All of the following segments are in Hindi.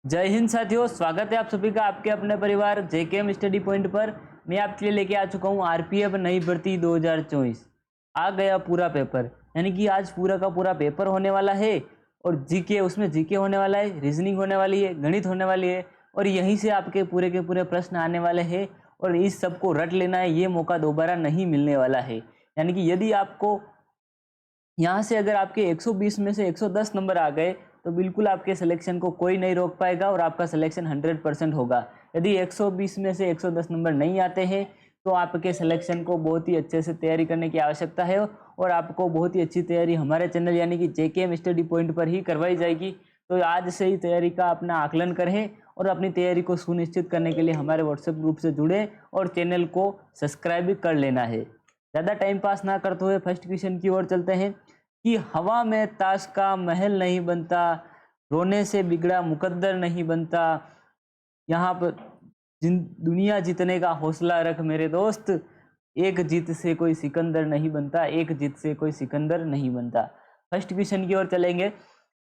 जय हिंद साथियों, स्वागत है आप सभी का आपके अपने परिवार जेकेएम स्टडी पॉइंट पर। मैं आपके लिए लेके आ चुका हूँ आरपीएफ नई भर्ती 2024। आ गया पूरा पेपर, यानी कि आज पूरा का पूरा पेपर होने वाला है। और जीके, उसमें जीके होने वाला है, रीजनिंग होने वाली है, गणित होने वाली है, और यहीं से आपके पूरे के पूरे प्रश्न आने वाले हैं। और इस सबको रट लेना है, ये मौका दोबारा नहीं मिलने वाला है। यानी कि यदि आपको यहाँ से अगर आपके 120 में से 110 नंबर आ गए तो बिल्कुल आपके सिलेक्शन को कोई नहीं रोक पाएगा और आपका सिलेक्शन 100% होगा। यदि 120 में से 110 नंबर नहीं आते हैं तो आपके सिलेक्शन को बहुत ही अच्छे से तैयारी करने की आवश्यकता है, और आपको बहुत ही अच्छी तैयारी हमारे चैनल यानी कि जेकेएम स्टडी पॉइंट पर ही करवाई जाएगी। तो आज से ही तैयारी का अपना आकलन करें और अपनी तैयारी को सुनिश्चित करने के लिए हमारे व्हाट्सएप ग्रुप से जुड़े और चैनल को सब्सक्राइब भी कर लेना है। ज़्यादा टाइम पास ना करते हुए फर्स्ट क्वेश्चन की ओर चलते हैं कि हवा में ताश का महल नहीं बनता, रोने से बिगड़ा मुकद्दर नहीं बनता। यहाँ पर दुनिया जीतने का हौसला रख मेरे दोस्त, एक जीत से कोई सिकंदर नहीं बनता, एक जीत से कोई सिकंदर नहीं बनता। फर्स्ट क्वेश्चन की ओर चलेंगे।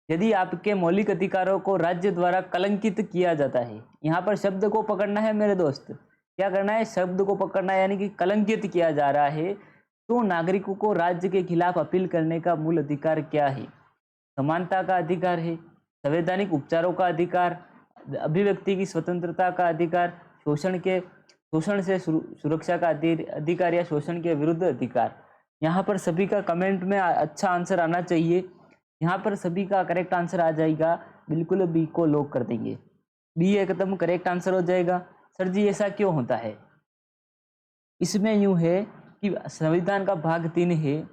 यदि आपके मौलिक अधिकारों को राज्य द्वारा कलंकित किया जाता है, यहाँ पर शब्द को पकड़ना है मेरे दोस्त। क्या करना है? शब्द को पकड़ना है, यानी कि कलंकित किया जा रहा है तो नागरिकों को राज्य के खिलाफ अपील करने का मूल अधिकार क्या है? समानता का अधिकार है, संवैधानिक उपचारों का अधिकार, अभिव्यक्ति की स्वतंत्रता का अधिकार, शोषण से सुरक्षा का अधिकार या शोषण के विरुद्ध अधिकार। यहाँ पर सभी का कमेंट में अच्छा आंसर आना चाहिए। यहाँ पर सभी का करेक्ट आंसर आ जाएगा, बिल्कुल बी को लॉक कर देंगे। बी एकदम करेक्ट आंसर हो जाएगा। सर जी ऐसा क्यों होता है? इसमें यूं है कि संविधान का भाग 3 है,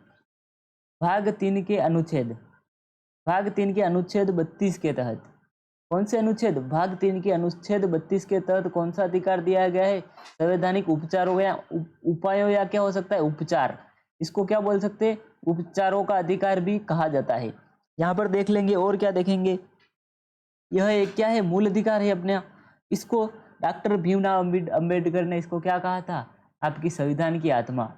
भाग 3 के अनुच्छेद 32 के तहत, कौन से अनुच्छेद? भाग 3 के अनुच्छेद 32 के तहत कौन सा अधिकार दिया गया है? संवैधानिक उपचारों या उपायों, या क्या हो सकता है? उपचार। इसको क्या बोल सकते हैं? उपचारों का अधिकार भी कहा जाता है। यहाँ पर देख लेंगे और क्या देखेंगे, यह एक क्या है? मूल अधिकार है अपने। इसको डॉक्टर भीमराव अंबेडकर ने इसको क्या कहा था? आपकी संविधान की आत्मा।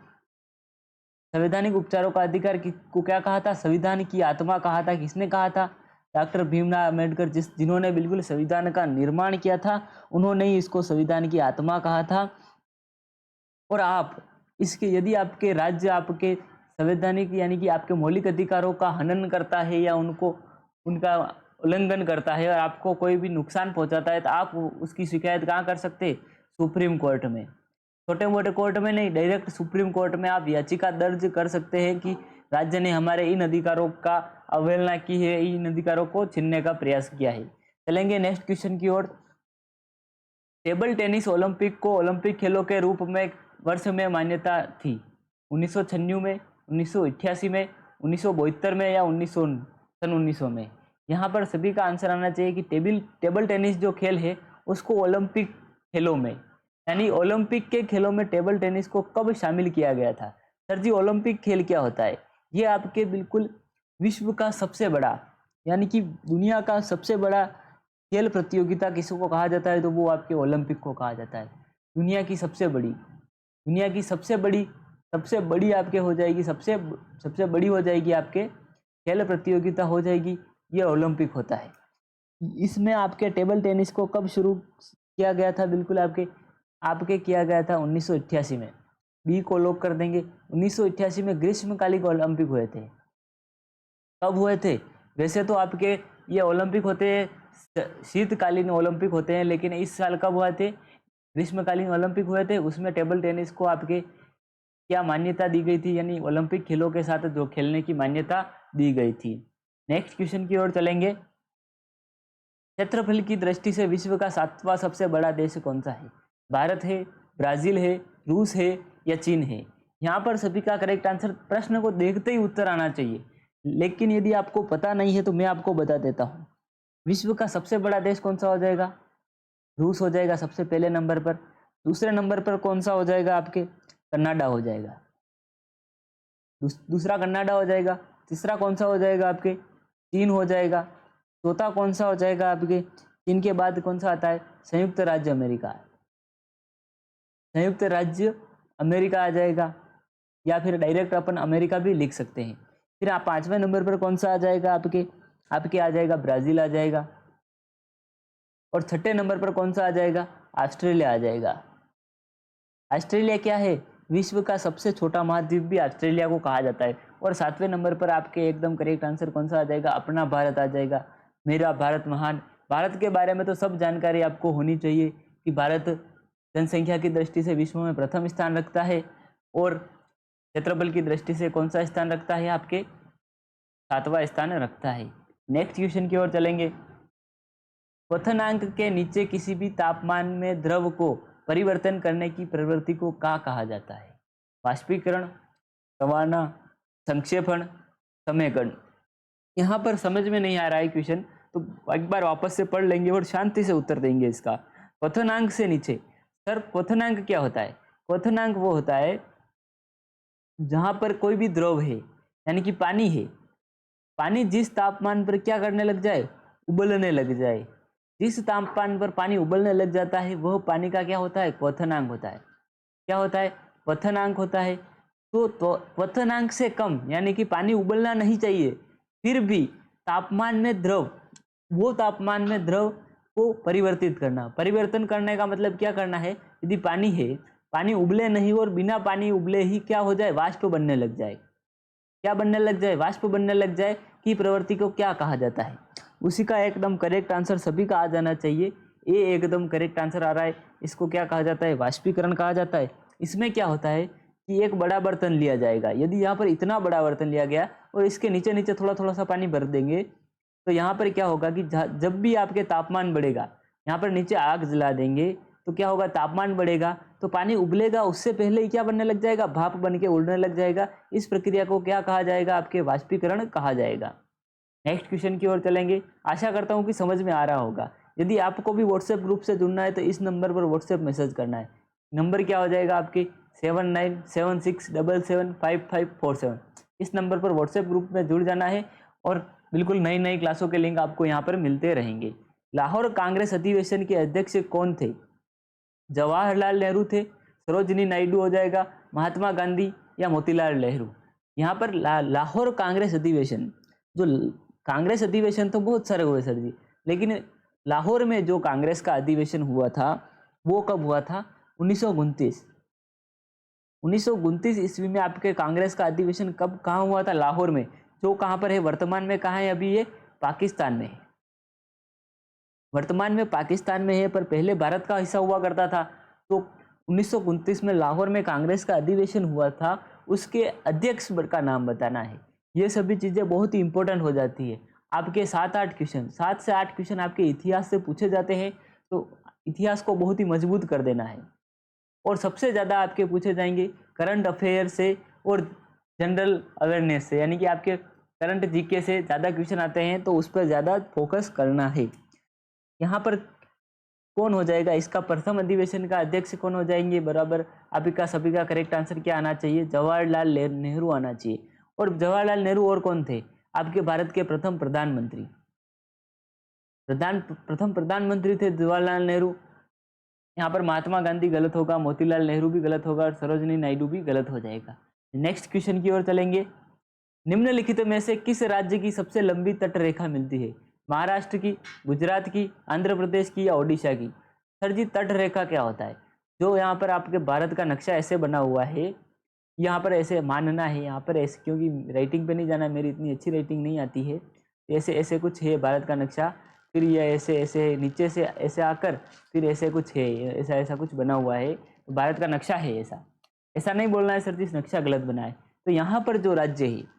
संवैधानिक उपचारों का अधिकार को क्या कहा था? संविधान की आत्मा कहा था। किसने कहा था? डॉक्टर भीमराव अंबेडकर, जिन्होंने बिल्कुल संविधान का निर्माण किया था, उन्होंने ही इसको संविधान की आत्मा कहा था। और आप इसके, यदि आपके राज्य आपके संवैधानिक यानी कि आपके मौलिक अधिकारों का हनन करता है या उनका उल्लंघन करता है और आपको कोई भी नुकसान पहुंचाता है, तो आप उसकी शिकायत कहाँ कर सकते? सुप्रीम कोर्ट में। छोटे मोटे कोर्ट में नहीं, डायरेक्ट सुप्रीम कोर्ट में आप याचिका दर्ज कर सकते हैं कि राज्य ने हमारे इन अधिकारों का अवहेलना की है, इन अधिकारों को छीनने का प्रयास किया है। चलेंगे नेक्स्ट क्वेश्चन की ओर। टेबल टेनिस ओलंपिक को ओलंपिक खेलों के रूप में वर्ष में मान्यता थी? 1996 में, 1988 में, 1972 में या 1900 में? यहाँ पर सभी का आंसर आना चाहिए कि टेबल टेनिस जो खेल है उसको ओलंपिक खेलों में, यानी ओलंपिक के खेलों में टेबल टेनिस को कब शामिल किया गया था? सर जी ओलंपिक खेल क्या होता है? ये आपके बिल्कुल विश्व का सबसे बड़ा, यानी कि दुनिया का सबसे बड़ा खेल प्रतियोगिता किसको कहा जाता है? तो वो आपके ओलंपिक को कहा जाता है। दुनिया की सबसे बड़ी आपके हो जाएगी, सबसे बड़ी हो जाएगी आपके खेल प्रतियोगिता हो जाएगी, ये ओलंपिक होता है। इसमें आपके टेबल टेनिस को कब शुरू किया गया था? बिल्कुल आपके किया गया था 1988 में। बी को लॉक कर देंगे। 1988 में ग्रीष्मकालीन ओलंपिक हुए थे। कब हुए थे? वैसे तो आपके ये ओलंपिक होते हैं, शीतकालीन ओलंपिक होते हैं, लेकिन इस साल कब हुए थे? ग्रीष्मकालीन ओलंपिक हुए थे। उसमें टेबल टेनिस को आपके क्या मान्यता दी गई थी? यानी ओलंपिक खेलों के साथ जो खेलने की मान्यता दी गई थी। नेक्स्ट क्वेश्चन की ओर चलेंगे। क्षेत्रफल की दृष्टि से विश्व का 7वां सबसे बड़ा देश कौन सा है? भारत है, ब्राजील है, रूस है या चीन है? यहाँ पर सभी का करेक्ट आंसर, प्रश्न को देखते ही उत्तर आना चाहिए, लेकिन यदि आपको पता नहीं है तो मैं आपको बता देता हूँ। विश्व का सबसे बड़ा देश कौन सा हो जाएगा? रूस हो जाएगा सबसे पहले नंबर पर। दूसरे नंबर पर कौन सा हो जाएगा? आपके कनाडा हो जाएगा। दूसरा कनाडा हो जाएगा। तीसरा कौन सा हो जाएगा? आपके चीन हो जाएगा। चौथा कौन सा हो जाएगा? आपके चीन के बाद कौन सा आता है? संयुक्त राज्य अमेरिका। संयुक्त राज्य अमेरिका आ जाएगा, या फिर डायरेक्ट अपन अमेरिका भी लिख सकते हैं। फिर आप 5वें नंबर पर कौन सा आ जाएगा? आपके आ जाएगा ब्राजील आ जाएगा। और छठे नंबर पर कौन सा आ जाएगा? ऑस्ट्रेलिया आ जाएगा। ऑस्ट्रेलिया क्या है? विश्व का सबसे छोटा महाद्वीप भी ऑस्ट्रेलिया को कहा जाता है। और सातवें नंबर पर आपके एकदम करेक्ट आंसर कौन सा आ जाएगा? अपना भारत आ जाएगा। मेरा भारत महान। भारत के बारे में तो सब जानकारी आपको होनी चाहिए कि भारत जनसंख्या की दृष्टि से विश्व में प्रथम स्थान रखता है और क्षेत्रफल की दृष्टि से कौन सा स्थान रखता है? आपके 7वां स्थान रखता है। नेक्स्ट क्वेश्चन की ओर चलेंगे। क्वथनांक के नीचे किसी भी तापमान में द्रव को परिवर्तन करने की प्रवृत्ति को क्या कहा जाता है? वाष्पीकरण, रवाना, संक्षेपण, समेकन। यहाँ पर समझ में नहीं आ रहा है क्वेश्चन, तो एक बार वापस से पढ़ लेंगे और शांति से उत्तर देंगे इसका। क्वथनांक से नीचे, सर क्वथनांक क्या होता है? क्वथनांक वो होता है जहाँ पर कोई भी द्रव है, यानी कि पानी है, पानी जिस तापमान पर क्या करने लग जाए? उबलने लग जाए। जिस तापमान पर पानी उबलने लग जाता है वह पानी का क्या होता है? क्वथनांक होता है। क्या होता है? क्वथनांक होता है। तो क्वथनांक से कम, यानी कि पानी उबलना नहीं चाहिए, फिर भी तापमान में द्रव, वो तापमान में द्रव को परिवर्तित करना। परिवर्तन करने का मतलब क्या करना है? यदि पानी है, पानी उबले नहीं और बिना पानी उबले ही क्या हो जाए? वाष्प बनने लग जाए। क्या बनने लग जाए? वाष्प बनने लग जाए की प्रवृत्ति को क्या कहा जाता है? उसी का एकदम करेक्ट आंसर सभी का आ जाना चाहिए। ये एकदम करेक्ट आंसर आ रहा है। इसको क्या कहा जाता है? वाष्पीकरण कहा जाता है। इसमें क्या होता है कि एक बड़ा बर्तन लिया जाएगा। यदि यहाँ पर इतना बड़ा बर्तन लिया गया और इसके नीचे नीचे थोड़ा थोड़ा सा पानी भर देंगे, तो यहाँ पर क्या होगा कि जब भी आपके तापमान बढ़ेगा, यहाँ पर नीचे आग जला देंगे तो क्या होगा? तापमान बढ़ेगा तो पानी उबलेगा, उससे पहले ही क्या बनने लग जाएगा? भाप बन के उड़ने लग जाएगा। इस प्रक्रिया को क्या कहा जाएगा? आपके वाष्पीकरण कहा जाएगा। नेक्स्ट क्वेश्चन की ओर चलेंगे। आशा करता हूँ कि समझ में आ रहा होगा। यदि आपको भी व्हाट्सएप ग्रुप से जुड़ना है तो इस नंबर पर व्हाट्सएप मैसेज करना है। नंबर क्या हो जाएगा आपके? 7976775547। इस नंबर पर व्हाट्सएप ग्रुप में जुड़ जाना है और बिल्कुल नई नई क्लासों के लिंक आपको यहाँ पर मिलते रहेंगे। लाहौर कांग्रेस अधिवेशन के अध्यक्ष कौन थे? जवाहरलाल नेहरू थे, सरोजिनी नायडू हो जाएगा, महात्मा गांधी या मोतीलाल नेहरू। यहाँ पर लाहौर कांग्रेस अधिवेशन, जो कांग्रेस अधिवेशन तो बहुत सारे हुए सर जी, लेकिन लाहौर में जो कांग्रेस का अधिवेशन हुआ था वो कब हुआ था? 1929। 1929 ईस्वी में आपके कांग्रेस का अधिवेशन कब, कहाँ हुआ था? लाहौर में, जो कहाँ पर है? वर्तमान में कहाँ है अभी? ये पाकिस्तान में है। वर्तमान में पाकिस्तान में है, पर पहले भारत का हिस्सा हुआ करता था। तो 1929 में लाहौर में कांग्रेस का अधिवेशन हुआ था, उसके अध्यक्ष का नाम बताना है। ये सभी चीज़ें बहुत ही इंपॉर्टेंट हो जाती है। आपके 7 से 8 क्वेश्चन आपके इतिहास से पूछे जाते हैं, तो इतिहास को बहुत ही मजबूत कर देना है। और सबसे ज़्यादा आपके पूछे जाएंगे करंट अफेयर से और जनरल अवेयरनेस से, यानी कि आपके करंट जीके से ज़्यादा क्वेश्चन आते हैं, तो उस पर ज़्यादा फोकस करना है। यहाँ पर कौन हो जाएगा इसका? प्रथम अधिवेशन का अध्यक्ष कौन हो जाएंगे? बराबर आपका सभी का करेक्ट आंसर क्या आना चाहिए? जवाहरलाल नेहरू आना चाहिए। और जवाहरलाल नेहरू और कौन थे? आपके भारत के प्रथम प्रधानमंत्री। प्रथम प्रधानमंत्री थे जवाहरलाल नेहरू। यहाँ पर महात्मा गांधी गलत होगा, मोतीलाल नेहरू भी गलत होगा और सरोजिनी नायडू भी गलत हो जाएगा। नेक्स्ट क्वेश्चन की ओर चलेंगे। निम्नलिखित में से किस राज्य की सबसे लंबी तट रेखा मिलती है? महाराष्ट्र की, गुजरात की, आंध्र प्रदेश की या ओडिशा की? सर जी तट रेखा क्या होता है? जो यहाँ पर आपके भारत का नक्शा ऐसे बना हुआ है, यहाँ पर ऐसे मानना है, यहाँ पर ऐसे, क्योंकि राइटिंग पे नहीं जाना, मेरी इतनी अच्छी राइटिंग नहीं आती है। ऐसे ऐसे कुछ है भारत का नक्शा, फिर ये ऐसे ऐसे नीचे से ऐसे आकर फिर ऐसे कुछ है, ऐसा ऐसा कुछ बना हुआ है, भारत का नक्शा है। ऐसा ऐसा नहीं बोलना है सर जी नक्शा गलत बना है। तो यहाँ पर जो राज्य है,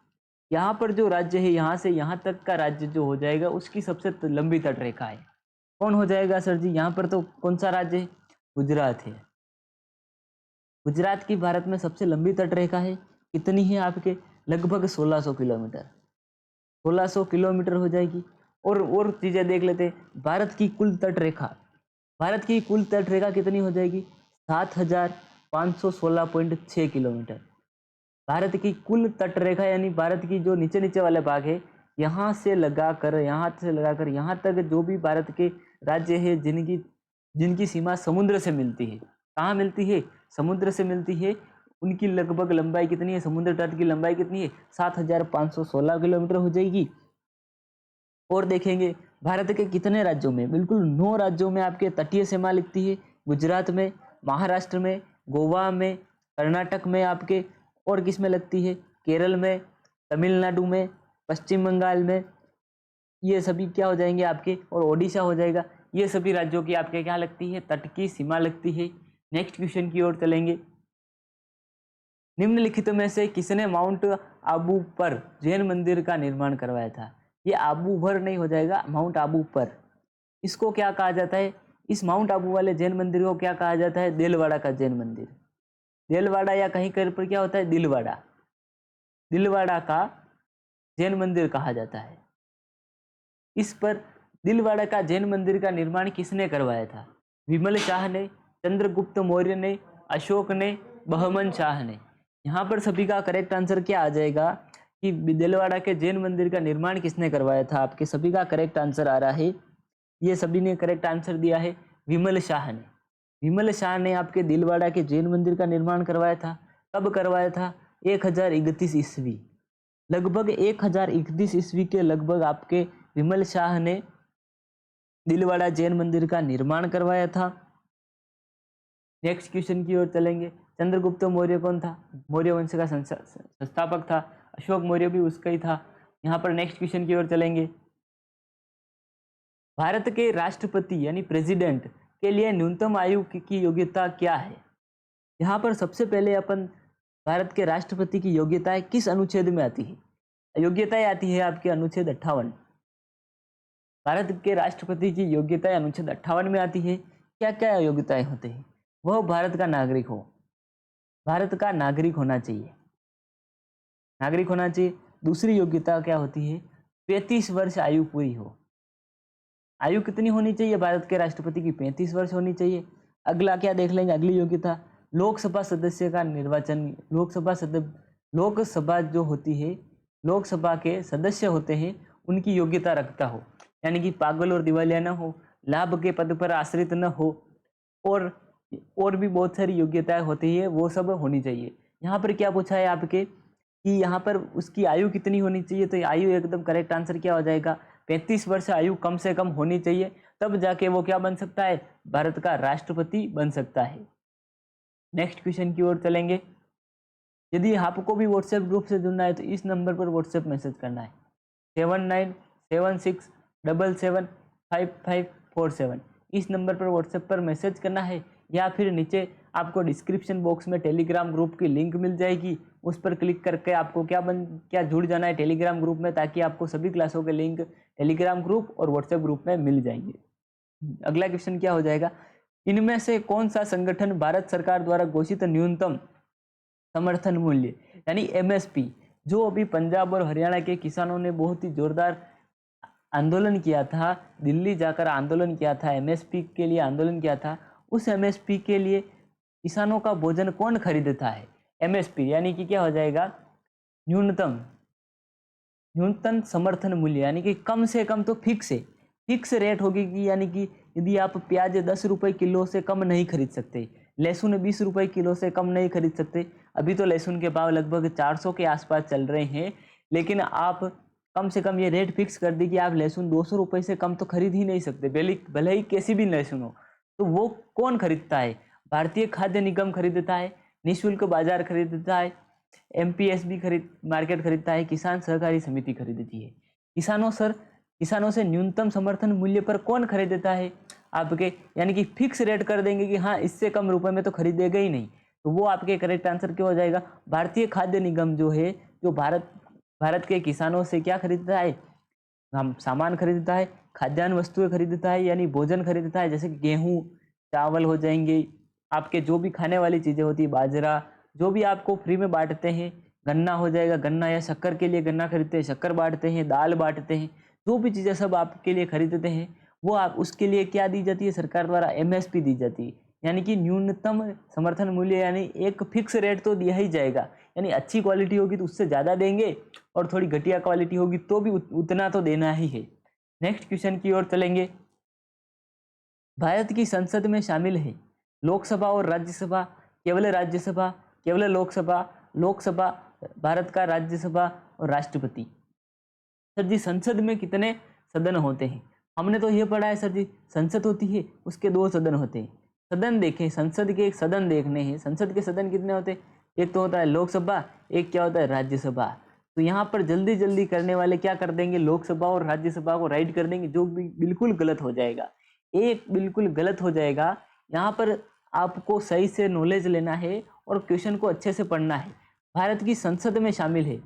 यहाँ पर जो राज्य है, यहाँ से यहाँ तक का राज्य जो हो जाएगा उसकी सबसे लंबी तट रेखा है। कौन हो जाएगा सर जी? यहाँ पर तो कौन सा राज्य है? गुजरात है। गुजरात की भारत में सबसे लंबी तट रेखा है। कितनी है आपके? लगभग 1600 किलोमीटर। 1600 किलोमीटर हो जाएगी। और चीज़ें देख लेते हैं। भारत की कुल तट रेखा, भारत की कुल तट रेखा कितनी हो जाएगी? 7516.6 किलोमीटर। भारत की कुल तट रेखा, यानी भारत की जो नीचे नीचे वाले भाग है, यहाँ से लगाकर यहाँ तक जो भी भारत के राज्य है जिनकी सीमा समुद्र से मिलती है। कहाँ मिलती है? समुद्र से मिलती है। उनकी लगभग लंबाई कितनी है? समुद्र तट की लंबाई कितनी है? 7516 किलोमीटर हो जाएगी। और देखेंगे भारत के कितने राज्यों में? बिल्कुल 9 राज्यों में आपके तटीय सीमा लिखती है। गुजरात में, महाराष्ट्र में, गोवा में, कर्नाटक में आपके, और किस में लगती है? केरल में, तमिलनाडु में, पश्चिम बंगाल में, ये सभी क्या हो जाएंगे आपके, और ओडिशा हो जाएगा। ये सभी राज्यों की आपके क्या लगती है? तट की सीमा लगती है। नेक्स्ट क्वेश्चन की ओर चलेंगे। निम्नलिखित में से किसने माउंट आबू पर जैन मंदिर का निर्माण करवाया था? ये आबू पर नहीं हो जाएगा, माउंट आबू पर। इसको क्या कहा जाता है? इस माउंट आबू वाले जैन मंदिर को क्या कहा जाता है? देलवाड़ा का जैन मंदिर। देलवाड़ा या कहीं कहीं पर क्या होता है? दिलवाड़ा। दिलवाड़ा का जैन मंदिर कहा जाता है। इस पर दिलवाड़ा का जैन मंदिर का निर्माण किसने करवाया था? विमल शाह ने, चंद्रगुप्त मौर्य ने, अशोक ने, बहमन शाह ने। यहाँ पर सभी का करेक्ट आंसर क्या आ जाएगा कि दिलवाड़ा के जैन मंदिर का निर्माण किसने करवाया था? आपके सभी का करेक्ट आंसर आ रहा है, ये सभी ने करेक्ट आंसर दिया है, विमल शाह ने। विमल शाह ने आपके दिलवाड़ा के जैन मंदिर का निर्माण करवाया था। कब करवाया था? 1031 ईस्वी, लगभग 1031 ईस्वी के लगभग आपके विमल शाह ने दिलवाड़ा जैन मंदिर का निर्माण करवाया था। नेक्स्ट क्वेश्चन की ओर चलेंगे। चंद्रगुप्त मौर्य कौन था? मौर्य वंश का संस्थापक था। अशोक मौर्य भी उसका ही था। यहाँ पर नेक्स्ट क्वेश्चन की ओर चलेंगे। भारत के राष्ट्रपति यानी प्रेसिडेंट के लिए न्यूनतम आयु की योग्यता क्या है? यहाँ पर सबसे पहले अपन भारत के राष्ट्रपति की योग्यताएं किस अनुच्छेद में आती है? योग्यताएं आती है आपके अनुच्छेद 58। भारत के राष्ट्रपति की योग्यताएं अनुच्छेद 58 में आती है। क्या क्या योग्यताएं होते हैं? वह भारत का नागरिक हो, भारत का नागरिक होना चाहिए, नागरिक होना चाहिए। दूसरी योग्यता क्या होती है? 35 वर्ष आयु पूरी हो। आयु कितनी होनी चाहिए भारत के राष्ट्रपति की? 35 वर्ष होनी चाहिए। अगला क्या देख लेंगे? अगली योग्यता, लोकसभा सदस्य का निर्वाचन, लोकसभा जो होती है, लोकसभा के सदस्य होते हैं, उनकी योग्यता रखता हो, यानी कि पागल और दिवालिया न हो, लाभ के पद पर आश्रित न हो, और भी बहुत सारी योग्यताएं होती है, वो सब होनी चाहिए। यहाँ पर क्या पूछा है आपके कि यहाँ पर उसकी आयु कितनी होनी चाहिए? तो आयु एकदम करेक्ट आंसर क्या हो जाएगा? 35 वर्ष आयु कम से कम होनी चाहिए, तब जाके वो क्या बन सकता है? भारत का राष्ट्रपति बन सकता है। नेक्स्ट क्वेश्चन की ओर चलेंगे। यदि आपको भी व्हाट्सएप ग्रुप से जुड़ना है तो इस नंबर पर व्हाट्सएप मैसेज करना है 7976775547। इस नंबर पर व्हाट्सएप पर मैसेज करना है, या फिर नीचे आपको डिस्क्रिप्शन बॉक्स में टेलीग्राम ग्रुप की लिंक मिल जाएगी, उस पर क्लिक करके आपको क्या जुड़ जाना है टेलीग्राम ग्रुप में, ताकि आपको सभी क्लासों के लिंक टेलीग्राम ग्रुप और व्हाट्सएप ग्रुप में मिल जाएंगे। अगला क्वेश्चन क्या हो जाएगा? इनमें से कौन सा संगठन भारत सरकार द्वारा घोषित न्यूनतम समर्थन मूल्य यानी एमएसपी, जो अभी पंजाब और हरियाणा के किसानों ने बहुत ही जोरदार आंदोलन किया था, दिल्ली जाकर आंदोलन किया था, एमएसपी के लिए आंदोलन किया था, उस एमएसपी के लिए किसानों का भोजन कौन खरीदता है? एमएसपी यानी कि क्या हो जाएगा? न्यूनतम समर्थन मूल्य, यानी कि कम से कम तो फिक्स रेट होगी कि, यानी कि यदि आप प्याज 10 रुपये किलो से कम नहीं खरीद सकते, लहसुन 20 रुपये किलो से कम नहीं खरीद सकते, अभी तो लहसुन के भाव लगभग 400 के आसपास चल रहे हैं, लेकिन आप कम से कम ये रेट फिक्स कर दी कि आप लहसुन 200 रुपये से कम तो खरीद ही नहीं सकते, भले ही कैसी भी लहसुन हो। तो वो कौन खरीदता है? भारतीय खाद्य निगम खरीदता है, निःशुल्क बाजार खरीदता है, एमपीएसबी मार्केट खरीदता है, किसान सहकारी समिति खरीदती है। किसानों से न्यूनतम समर्थन मूल्य पर कौन खरीदता है आपके, यानी कि फिक्स रेट कर देंगे कि हाँ इससे कम रुपए में तो खरीदेगा ही नहीं, तो वो आपके करेक्ट आंसर क्या हो जाएगा? भारतीय खाद्य निगम जो है, जो भारत के किसानों से क्या खरीदता है? हम सामान खरीदता है, खाद्यान्न वस्तुएं खरीदता है, यानी भोजन खरीदता है, जैसे गेहूं, चावल हो जाएंगे, आपके जो भी खाने वाली चीज़ें होती है, बाजरा, जो भी आपको फ्री में बांटते हैं, गन्ना हो जाएगा, गन्ना या शक्कर के लिए गन्ना खरीदते हैं, शक्कर बांटते हैं, दाल बांटते हैं, जो भी चीज़ें सब आपके लिए खरीदते हैं, वो आप उसके लिए क्या दी जाती है? सरकार द्वारा एमएसपी दी जाती है, यानी कि न्यूनतम समर्थन मूल्य, यानी एक फिक्स रेट तो दिया ही जाएगा, यानी अच्छी क्वालिटी होगी तो उससे ज़्यादा देंगे, और थोड़ी घटिया क्वालिटी होगी तो भी उतना तो देना ही है। नेक्स्ट क्वेश्चन की ओर चलेंगे। भारत की संसद में शामिल है लोकसभा और राज्यसभा, केवल राज्यसभा, केवल लोकसभा, भारत का राज्यसभा और राष्ट्रपति। सर जी, संसद में कितने सदन होते हैं? हमने तो ये पढ़ा है सर जी, संसद होती है उसके 2 सदन होते हैं। सदन देखें, संसद के एक सदन देखने हैं। संसद के सदन कितने होते हैं? एक तो होता है लोकसभा, एक क्या होता है राज्यसभा। तो यहाँ पर जल्दी जल्दी करने वाले क्या कर देंगे, लोकसभा और राज्यसभा को राइट कर देंगे, जो भी बिल्कुल गलत हो जाएगा। एक बिल्कुल गलत हो जाएगा। यहाँ पर आपको सही से नॉलेज लेना है और क्वेश्चन को अच्छे से पढ़ना है। भारत की संसद में शामिल है,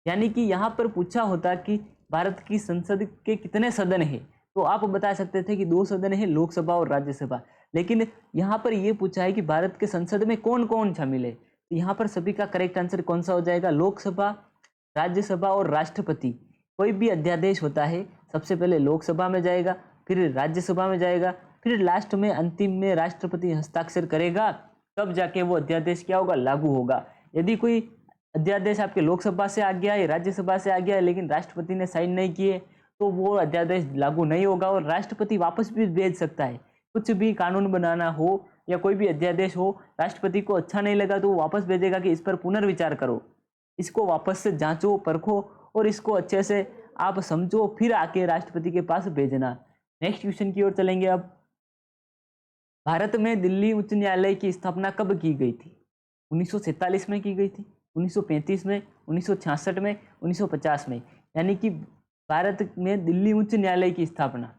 यानी कि यहाँ पर पूछा होता कि भारत की संसद के कितने सदन है, तो आप बता सकते थे कि 2 सदन है, लोकसभा और राज्यसभा। लेकिन यहाँ पर यह पूछा है कि भारत के संसद में कौन कौन शामिल है, तो यहाँ पर सभी का करेक्ट आंसर कौन सा हो जाएगा? लोकसभा, राज्यसभा और राष्ट्रपति। कोई भी अध्यादेश होता है सबसे पहले लोकसभा में जाएगा, फिर राज्यसभा में जाएगा, फिर लास्ट में अंतिम में राष्ट्रपति हस्ताक्षर करेगा, तब जाके वो अध्यादेश क्या होगा, लागू होगा। यदि कोई अध्यादेश आपके लोकसभा से आ गया है, राज्यसभा से आ गया है, लेकिन राष्ट्रपति ने साइन नहीं किए, तो वो अध्यादेश लागू नहीं होगा और राष्ट्रपति वापस भी भेज सकता है। कुछ भी कानून बनाना हो या कोई भी अध्यादेश हो, राष्ट्रपति को अच्छा नहीं लगा तो वो वापस भेजेगा कि इस पर पुनर्विचार करो, इसको वापस से जांचो परखो और इसको अच्छे से आप समझो, फिर आके राष्ट्रपति के पास भेजना। नेक्स्ट क्वेश्चन की ओर चलेंगे। अब भारत में दिल्ली उच्च न्यायालय की स्थापना कब की गई थी? 1947 में की गई थी, 1935 में, 1966 में, 1950 में। यानी कि भारत में दिल्ली उच्च न्यायालय की स्थापना,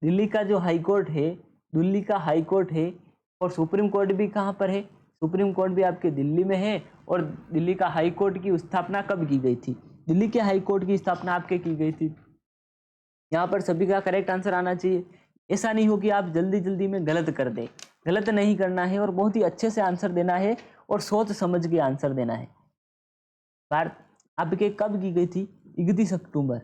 दिल्ली का जो हाई कोर्ट है, दिल्ली का हाई कोर्ट है और सुप्रीम कोर्ट भी कहाँ पर है? सुप्रीम कोर्ट भी आपके दिल्ली में है। और दिल्ली का हाई कोर्ट की स्थापना कब की गई थी? दिल्ली के हाई कोर्ट की स्थापना आपके की गई थी। यहाँ पर सभी का करेक्ट आंसर आना चाहिए। ऐसा नहीं हो कि आप जल्दी जल्दी में गलत कर दें, गलत नहीं करना है और बहुत ही अच्छे से आंसर देना है और सोच समझ के आंसर देना है। भारत आपके कब की गई थी? 31 अक्टूबर।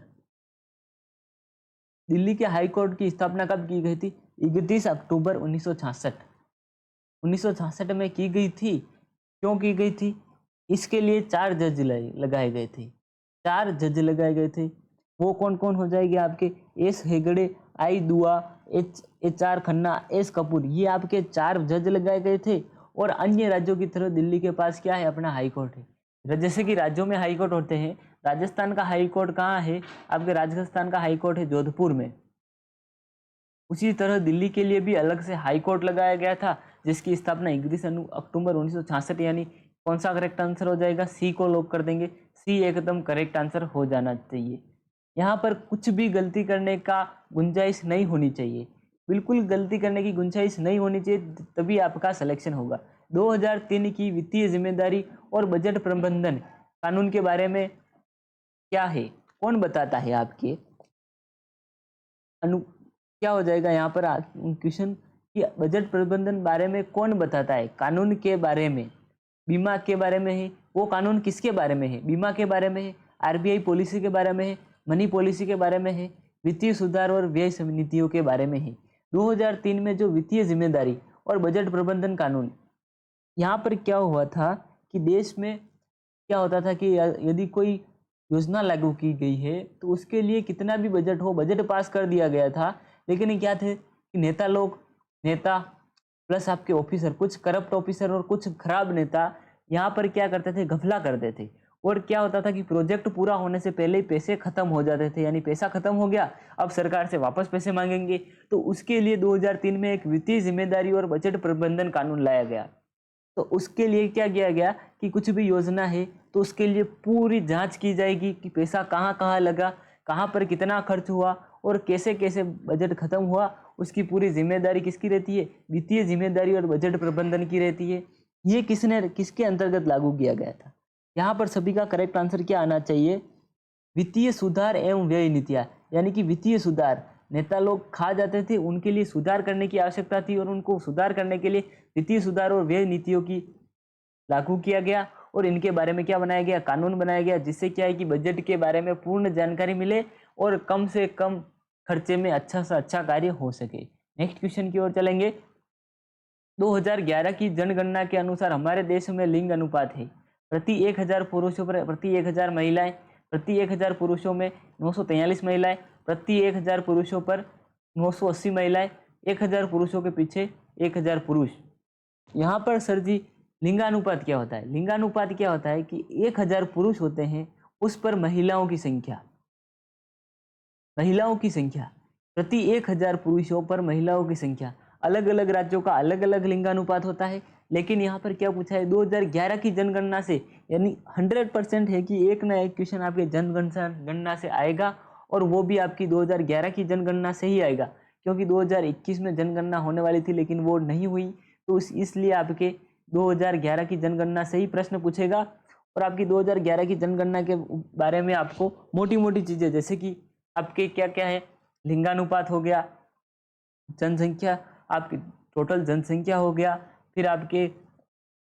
दिल्ली के हाई कोर्ट की स्थापना कब की गई थी? 31 अक्टूबर 1966। 1966 में की गई थी। क्यों की गई थी? इसके लिए 4 जज लगाए गए थे। 4 जज लगाए गए थे। वो कौन कौन हो जाएंगे आपके? एस हेगड़े, आई दुआ, H R Khanna, S Kapoor, ये आपके 4 जज लगाए गए थे। और अन्य राज्यों की तरह दिल्ली के पास क्या है? अपना हाई कोर्ट है। जैसे कि राज्यों में हाई कोर्ट होते हैं, राजस्थान का हाई कोर्ट कहाँ है? आपके राजस्थान का हाई कोर्ट है जोधपुर में। उसी तरह दिल्ली के लिए भी अलग से हाई कोर्ट लगाया गया था, जिसकी स्थापना 31 अक्टूबर 1966। यानी कौन सा करेक्ट आंसर हो जाएगा? सी को लॉक कर देंगे। सी एकदम करेक्ट आंसर हो जाना चाहिए। यहाँ पर कुछ भी गलती करने का गुंजाइश नहीं होनी चाहिए, बिल्कुल गलती करने की गुंजाइश नहीं होनी चाहिए, तभी आपका सिलेक्शन होगा। 2003 की वित्तीय जिम्मेदारी और बजट प्रबंधन कानून के बारे में क्या है? कौन बताता है आपके? क्या हो जाएगा यहाँ पर क्वेश्चन कि बजट प्रबंधन बारे में कौन बताता है? कानून के बारे में, बीमा के बारे में है। वो कानून किसके बारे में है? बीमा के बारे में है, आरबीआई पॉलिसी के बारे में है, मनी पॉलिसी के बारे में है, वित्तीय सुधार और व्यय नीतियों के बारे में है। 2003 में जो वित्तीय जिम्मेदारी और बजट प्रबंधन कानून, यहाँ पर क्या हुआ था कि देश में क्या होता था कि यदि कोई योजना लागू की गई है तो उसके लिए कितना भी बजट हो, बजट पास कर दिया गया था। लेकिन क्या थे कि नेता प्लस आपके ऑफिसर, कुछ करप्ट ऑफिसर और कुछ खराब नेता यहाँ पर क्या करते थे? घपला करते थे। और क्या होता था कि प्रोजेक्ट पूरा होने से पहले ही पैसे खत्म हो जाते थे। यानी पैसा खत्म हो गया, अब सरकार से वापस पैसे मांगेंगे। तो उसके लिए 2003 में एक वित्तीय जिम्मेदारी और बजट प्रबंधन कानून लाया गया। तो उसके लिए क्या किया गया कि कुछ भी योजना है तो उसके लिए पूरी जांच की जाएगी कि पैसा कहाँ कहाँ लगा, कहाँ पर कितना खर्च हुआ और कैसे कैसे बजट खत्म हुआ। उसकी पूरी जिम्मेदारी किसकी रहती है? वित्तीय जिम्मेदारी और बजट प्रबंधन की रहती है। ये किसके अंतर्गत लागू किया गया था? यहाँ पर सभी का करेक्ट आंसर क्या आना चाहिए? वित्तीय सुधार एवं व्यय नीतियाँ। यानी कि वित्तीय सुधार, नेता लोग खा जाते थे, उनके लिए सुधार करने की आवश्यकता थी और उनको सुधार करने के लिए वित्तीय सुधार और व्यय नीतियों की लागू किया गया। और इनके बारे में क्या बनाया गया? कानून बनाया गया, जिससे क्या है कि बजट के बारे में पूर्ण जानकारी मिले और कम से कम खर्चे में अच्छा से अच्छा कार्य हो सके। नेक्स्ट क्वेश्चन की ओर चलेंगे। 2011 की जनगणना के अनुसार हमारे देश में लिंग अनुपात है प्रति 1000 पुरुषों पर प्रति 1000 महिलाएं, प्रति 1000 पुरुषों में 943 महिलाएं, प्रति 1000 पुरुषों पर 980 महिलाएं, 1000 पुरुषों के पीछे 1000 पुरुष। यहाँ पर सर जी लिंगानुपात क्या होता है? लिंगानुपात क्या होता है कि 1000 पुरुष होते हैं, उस पर महिलाओं की संख्या प्रति 1000 पुरुषों पर महिलाओं की संख्या। अलग अलग राज्यों का अलग अलग लिंगानुपात होता है, लेकिन यहाँ पर क्या पूछा है 2011 की जनगणना से, यानी 100% है कि एक ना एक क्वेश्चन आपके जनगणना से आएगा, और वो भी आपकी 2011 की जनगणना से ही आएगा, क्योंकि 2021 में जनगणना होने वाली थी लेकिन वो नहीं हुई, तो इसलिए आपके 2011 की जनगणना से ही प्रश्न पूछेगा। और आपकी 2011 की जनगणना के बारे में आपको मोटी मोटी चीज़ें, जैसे कि आपके क्या क्या है, लिंगानुपात हो गया, जनसंख्या, आपकी टोटल जनसंख्या हो गया, फिर आपके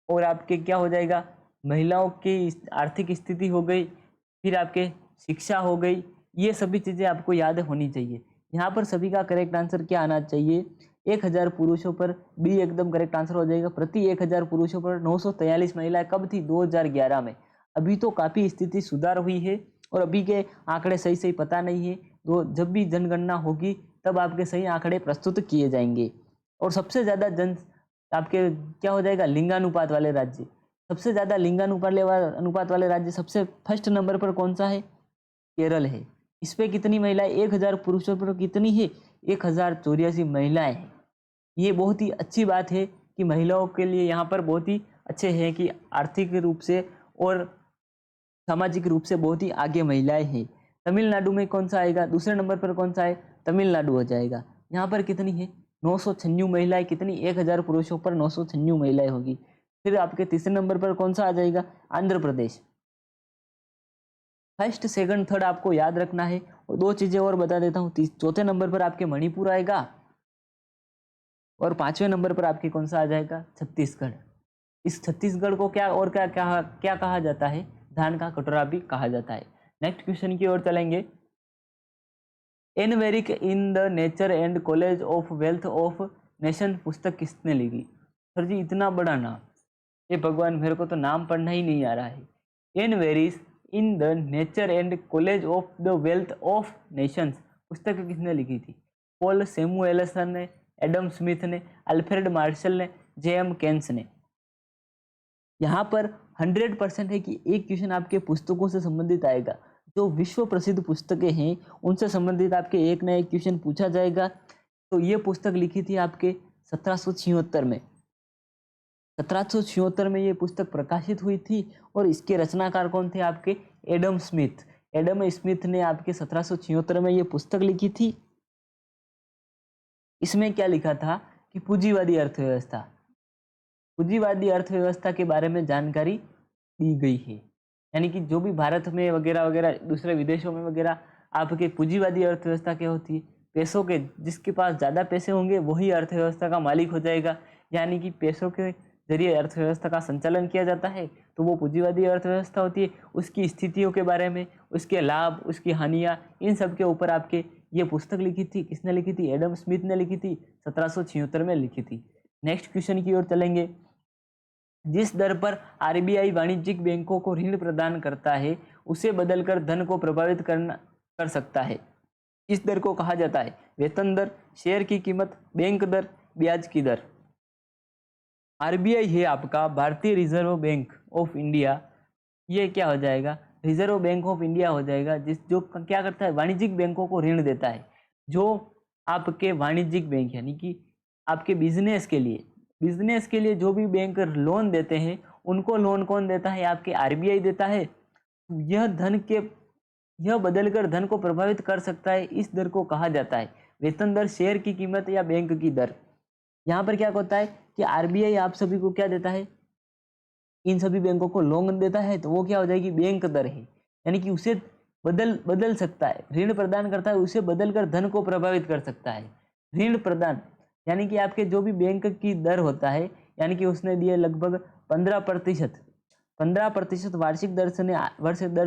और आपके क्या हो जाएगा, महिलाओं की आर्थिक स्थिति हो गई, फिर आपके शिक्षा हो गई, ये सभी चीज़ें आपको याद होनी चाहिए। यहाँ पर सभी का करेक्ट आंसर क्या आना चाहिए, 1000 पुरुषों पर, बी एकदम करेक्ट आंसर हो जाएगा। प्रति 1000 पुरुषों पर 943 महिलाएं कब थी, 2011 में। अभी तो काफ़ी स्थिति सुधार हुई है, और अभी के आंकड़े सही सही पता नहीं है, तो जब भी जनगणना होगी तब आपके सही आंकड़े प्रस्तुत किए जाएंगे। और सबसे ज़्यादा आपके क्या हो जाएगा, लिंगानुपात वाले राज्य, सबसे ज़्यादा लिंगानुपात वाले राज्य सबसे फर्स्ट नंबर पर कौन सा है, केरल है। इस पे कितनी महिलाएं, 1000 पुरुषों पर कितनी है, 1084 महिलाएं हैं। ये बहुत ही अच्छी बात है कि महिलाओं के लिए यहाँ पर बहुत ही अच्छे हैं कि आर्थिक रूप से और सामाजिक रूप से बहुत ही आगे महिलाएं हैं। तमिलनाडु में कौन सा आएगा, दूसरे नंबर पर कौन सा है, तमिलनाडु हो जाएगा। यहाँ पर कितनी है, 996 महिलाएं, कितनी, 1000 पुरुषों पर 996 महिलाएं होगी। फिर आपके तीसरे नंबर पर कौन सा आ जाएगा, Andhra Pradesh. First second third आपको याद रखना है। और दो चीजें और बता देता हूँ, चौथे नंबर पर आपके मणिपुर आएगा, और पांचवें नंबर पर आपके कौन सा आ जाएगा, छत्तीसगढ़। इस छत्तीसगढ़ को क्या और क्या क्या क्या कहा जाता है, धान का कटोरा भी कहा जाता है। नेक्स्ट क्वेश्चन की ओर चलेंगे। एनवेरिक in the nature and causes of wealth of nation पुस्तक किसने लिखी। सर जी इतना बड़ा नाम, ये भगवान मेरे को तो नाम पढ़ना ही नहीं आ रहा है। एनवेरिस in the nature and causes of the wealth of nations पुस्तक किसने लिखी थी, पॉल सैमुएल्सन ने, एडम स्मिथ ने, अल्फ्रेड मार्शल ने, जे.एम. केन्स ने। यहाँ पर 100% है कि एक क्वेश्चन आपके पुस्तकों से संबंधित आएगा। जो विश्व प्रसिद्ध पुस्तकें हैं उनसे संबंधित आपके एक ना एक क्वेश्चन पूछा जाएगा। तो ये पुस्तक लिखी थी आपके 1776 में। 1776 में ये पुस्तक प्रकाशित हुई थी, और इसके रचनाकार कौन थे, आपके एडम स्मिथ। एडम स्मिथ ने आपके 1776 में ये पुस्तक लिखी थी। इसमें क्या लिखा था कि पूंजीवादी अर्थव्यवस्था, पूंजीवादी अर्थव्यवस्था के बारे में जानकारी दी गई है। यानी कि जो भी भारत में वगैरह वगैरह दूसरे विदेशों में वगैरह आपके पूंजीवादी अर्थव्यवस्था क्या होती है, पैसों के, जिसके पास ज़्यादा पैसे होंगे वही अर्थव्यवस्था का मालिक हो जाएगा। यानी कि पैसों के जरिए अर्थव्यवस्था का संचालन किया जाता है, तो वो पूंजीवादी अर्थव्यवस्था होती है। उसकी स्थितियों के बारे में, उसके लाभ, उसकी हानियाँ, इन सब के ऊपर आपके ये पुस्तक लिखी थी। किसने लिखी थी, एडम स्मिथ ने लिखी थी, 1776 में लिखी थी। नेक्स्ट क्वेश्चन की ओर चलेंगे। जिस दर पर आरबीआई वाणिज्यिक बैंकों को ऋण प्रदान करता है उसे बदलकर धन को प्रभावित कर सकता है, इस दर को कहा जाता है वेतन दर, शेयर की कीमत, बैंक दर, ब्याज की दर। आरबीआई है आपका भारतीय रिजर्व बैंक ऑफ इंडिया। ये क्या हो जाएगा, रिजर्व बैंक ऑफ इंडिया हो जाएगा, जो क्या करता है, वाणिज्यिक बैंकों को ऋण देता है। जो आपके वाणिज्यिक बैंक यानी कि आपके बिजनेस के लिए जो भी बैंक लोन देते हैं, उनको लोन कौन देता है, आपके आरबीआई देता है। यह बदलकर धन को प्रभावित कर सकता है, इस दर को कहा जाता है वेतन दर, शेयर की कीमत या बैंक की दर। यहाँ पर क्या होता है कि आरबीआई आप सभी को क्या देता है, इन सभी बैंकों को लोन देता है, तो वो क्या हो जाएगी, बैंक दर है। यानी कि उसे बदल सकता है, ऋण प्रदान करता है, उसे बदलकर धन को प्रभावित कर सकता है। ऋण प्रदान यानी कि आपके जो भी बैंक की दर होता है, यानी कि उसने दिए लगभग 15% वार्षिक दर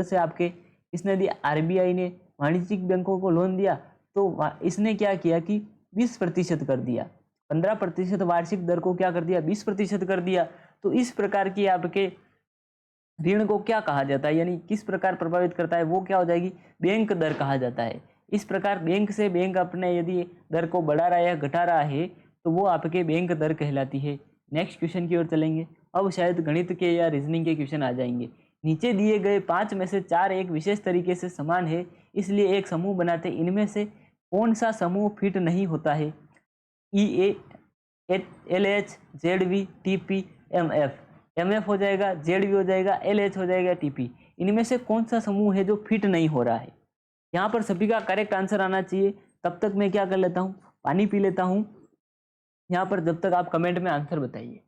से आपके इसने दिया, आरबीआई ने वाणिज्यिक बैंकों को लोन दिया, तो इसने क्या किया कि 20% कर दिया। 15% वार्षिक दर को क्या कर दिया, 20% कर दिया। तो इस प्रकार की आपके ऋण को क्या कहा जाता है, यानी किस प्रकार प्रभावित करता है, वो क्या हो जाएगी, बैंक दर कहा जाता है। इस प्रकार बैंक से बैंक अपने यदि दर को बढ़ा रहा है या घटा रहा है, तो वो आपके बैंक दर कहलाती है। नेक्स्ट क्वेश्चन की ओर चलेंगे। अब शायद गणित के या रीजनिंग के क्वेश्चन आ जाएंगे। नीचे दिए गए 5 में से 4 एक विशेष तरीके से समान है, इसलिए एक समूह बनाते इनमें से कौन सा समूह फिट नहीं होता है? E A L H Z V T P M F हो जाएगा, जेड वी हो जाएगा, एल एच हो जाएगा, टी पी। इनमें से कौन सा समूह है जो फिट नहीं हो रहा है? यहाँ पर सभी का करेक्ट आंसर आना चाहिए। तब तक मैं क्या कर लेता हूँ, पानी पी लेता हूँ यहाँ पर, जब तक आप कमेंट में आंसर बताइए।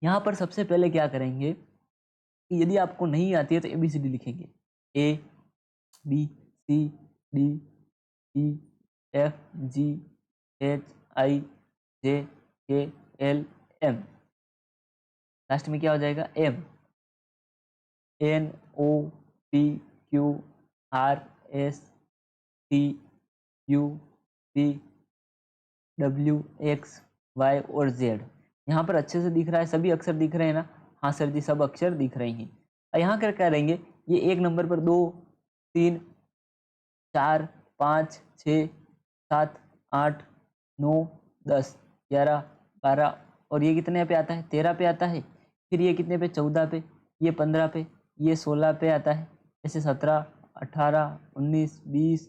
यहाँ पर सबसे पहले क्या करेंगे कि यदि आपको नहीं आती है तो ABCD लिखेंगे, A B C D E F G H I J K L M, last में क्या हो जाएगा, M N O P Q R S T U V W X Y और Z। यहाँ पर अच्छे से दिख रहा है, सभी अक्षर दिख रहे हैं ना? हाँ सर जी, सब अक्षर दिख रहे हैं। और यहाँ क्या करेंगे, ये एक नंबर पर 2 3 4 5 6 7 8 9 10 11 12 और ये कितने पे आता है, 13 पे आता है। फिर ये कितने पे, 14 पे, ये 15 पे, ये 16 पे आता है। जैसे 17 18 19 20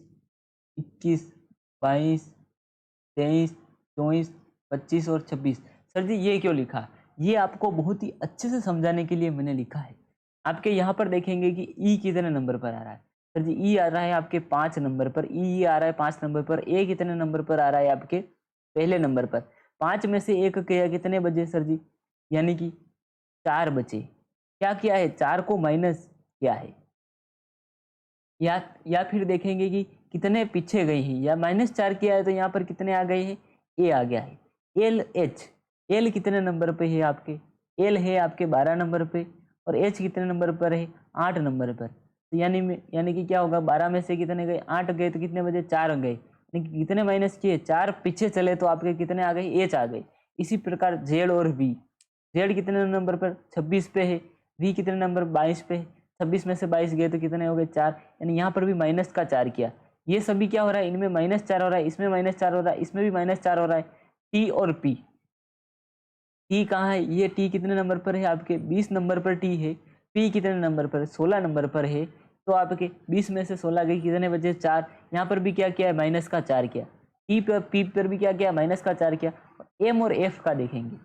21 22 23 24 25 और 26। सर जी ये क्यों लिखा? ये आपको बहुत ही अच्छे से समझाने के लिए मैंने लिखा है। आपके यहाँ पर देखेंगे कि ई कितने नंबर पर आ रहा है। सर जी ई आ रहा है आपके 5 नंबर पर, ई आ रहा है 5 नंबर पर। ए कितने नंबर पर आ रहा है आपके, पहले नंबर पर। 5 में से 1 किया, कितने बचे सर जी, यानी कि 4 बचे। क्या किया है, 4 को माइनस किया है। या फिर देखेंगे कि कितने पीछे गए हैं, या -4 किया है तो यहाँ पर कितने आ गए हैं, ए आ गया है। एल एच, एल कितने नंबर पे है आपके, एल है आपके 12 नंबर पे, और एच कितने नंबर पर है, 8 नंबर पर। तो यानी कि क्या होगा, 12 में से कितने गए, 8 गए, तो कितने बजे, 4 गए। यानी कि कितने माइनस किए, 4 पीछे चले तो आपके कितने आ गए, एच आ गए। इसी प्रकार जेड और वी, जेड कितने नंबर पर, 26 पे है, वी कितने नंबर, 22 पे है। 26 में से 22 गए तो कितने हो गए, 4। यानी यहाँ पर भी -4 किया। ये सभी क्या हो रहा है, इनमें -4 हो रहा है, इसमें -4 हो रहा है, इसमें भी -4 हो रहा है। टी और पी, टी कहाँ है, ये टी कितने नंबर पर है आपके, 20 नंबर पर टी है। पी कितने नंबर पर, 16 नंबर पर है। तो आपके 20 में से 16 गई, कितने बचे, 4। यहाँ पर भी क्या किया है, -4 किया। टी पर, पी पर भी क्या किया, -4 किया। एम और एफ का देखेंगे,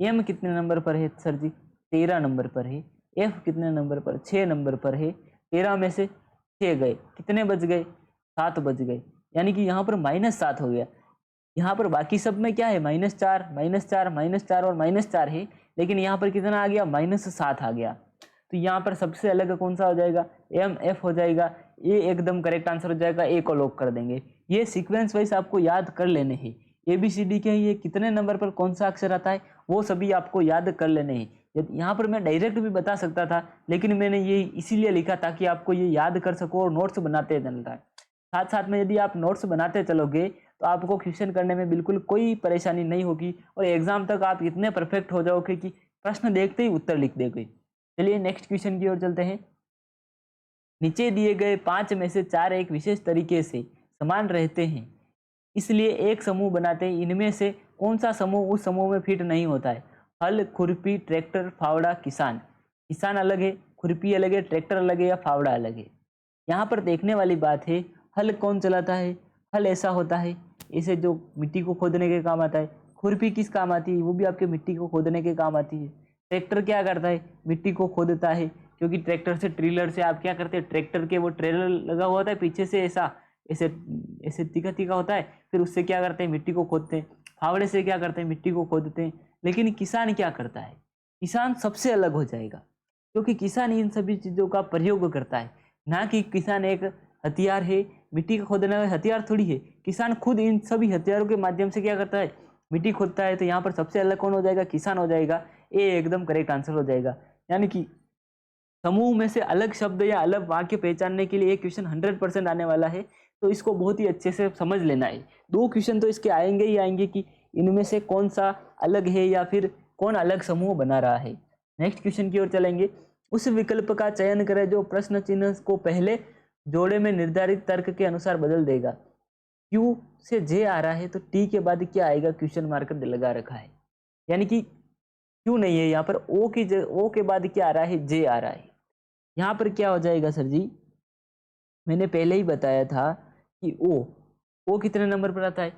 एम कितने नंबर पर है सर जी, 13 नंबर पर है। एफ कितने नंबर पर, 6 नंबर पर है। 13 में से 6 गए, कितने बच गए, 7 बच गए। यानी कि यहाँ पर -7 हो गया। यहाँ पर बाकी सब में क्या है, -4 -4 -4 और -4 है, लेकिन यहाँ पर कितना आ गया, -7 आ गया। तो यहाँ पर सबसे अलग कौन सा हो जाएगा, एम एफ हो जाएगा। ये एकदम करेक्ट आंसर हो जाएगा, ए को लॉक कर देंगे। ये सीक्वेंस वाइज आपको याद कर लेने हैं। ABCD के ये कितने नंबर पर कौन सा अक्षर आता है, वो सभी आपको याद कर लेने हैं। यहाँ पर मैं डायरेक्ट भी बता सकता था, लेकिन मैंने ये इसीलिए लिखा ताकि आपको ये याद कर सको और नोट्स बनाते चलता है। साथ साथ में यदि आप नोट्स बनाते चलोगे तो आपको क्वेश्चन करने में बिल्कुल कोई परेशानी नहीं होगी, और एग्जाम तक आप इतने परफेक्ट हो जाओगे कि प्रश्न देखते ही उत्तर लिख देंगे। चलिए नेक्स्ट क्वेश्चन की ओर चलते हैं। नीचे दिए गए 5 में से 4 एक विशेष तरीके से समान रहते हैं, इसलिए एक समूह बनाते हैं। इनमें से कौन सा समूह उस समूह में फिट नहीं होता है? हल, खुरपी, ट्रैक्टर, फावड़ा, किसान। किसान अलग है, खुरपी अलग है, ट्रैक्टर अलग है, या फावड़ा अलग है। यहाँ पर देखने वाली बात है, हल कौन चलाता है? हल ऐसा होता है, इसे जो मिट्टी को खोदने के काम आता है। खुरपी किस काम आती है? वो भी आपके मिट्टी को खोदने के काम आती है। ट्रैक्टर क्या करता है? मिट्टी को खोदता है, क्योंकि ट्रैक्टर से, ट्रिलर से आप क्या करते हैं, ट्रैक्टर के वो ट्रेलर लगा हुआ होता है पीछे से, ऐसा ऐसे ऐसे तीखा तीखा होता है, फिर उससे क्या करते हैं, मिट्टी को खोदते हैं। फावड़े से क्या करते हैं, मिट्टी को खोदते हैं। लेकिन किसान क्या करता है? किसान सबसे अलग हो जाएगा, क्योंकि किसान इन सभी चीज़ों का प्रयोग करता है, ना कि किसान एक हथियार है। मिट्टी को खोदने वाला हथियार थोड़ी है। किसान खुद इन सभी हथियारों के माध्यम से क्या करता है, मिट्टी खोदता है। तो यहाँ पर सबसे अलग कौन हो जाएगा, किसान हो जाएगा। ये एकदम करेक्ट आंसर हो जाएगा। यानी कि समूह में से अलग शब्द या अलग वाक्य पहचानने के लिए एक क्वेश्चन 100% आने वाला है, तो इसको बहुत ही अच्छे से समझ लेना है। 2 क्वेश्चन तो इसके आएंगे ही आएंगे कि इनमें से कौन सा अलग है या फिर कौन अलग समूह बना रहा है। नेक्स्ट क्वेश्चन की ओर चलेंगे। उस विकल्प का चयन करें जो प्रश्न चिन्ह को पहले जोड़े में निर्धारित तर्क के अनुसार बदल देगा। Q से J आ रहा है तो T के बाद क्या आएगा, क्वेश्चन मार्क लगा रखा है। यानी कि Q नहीं है यहाँ पर, O के बाद क्या आ रहा है, J आ रहा है। यहाँ पर क्या हो जाएगा सर जी, मैंने पहले ही बताया था कि ओ कितने नंबर पर आता है।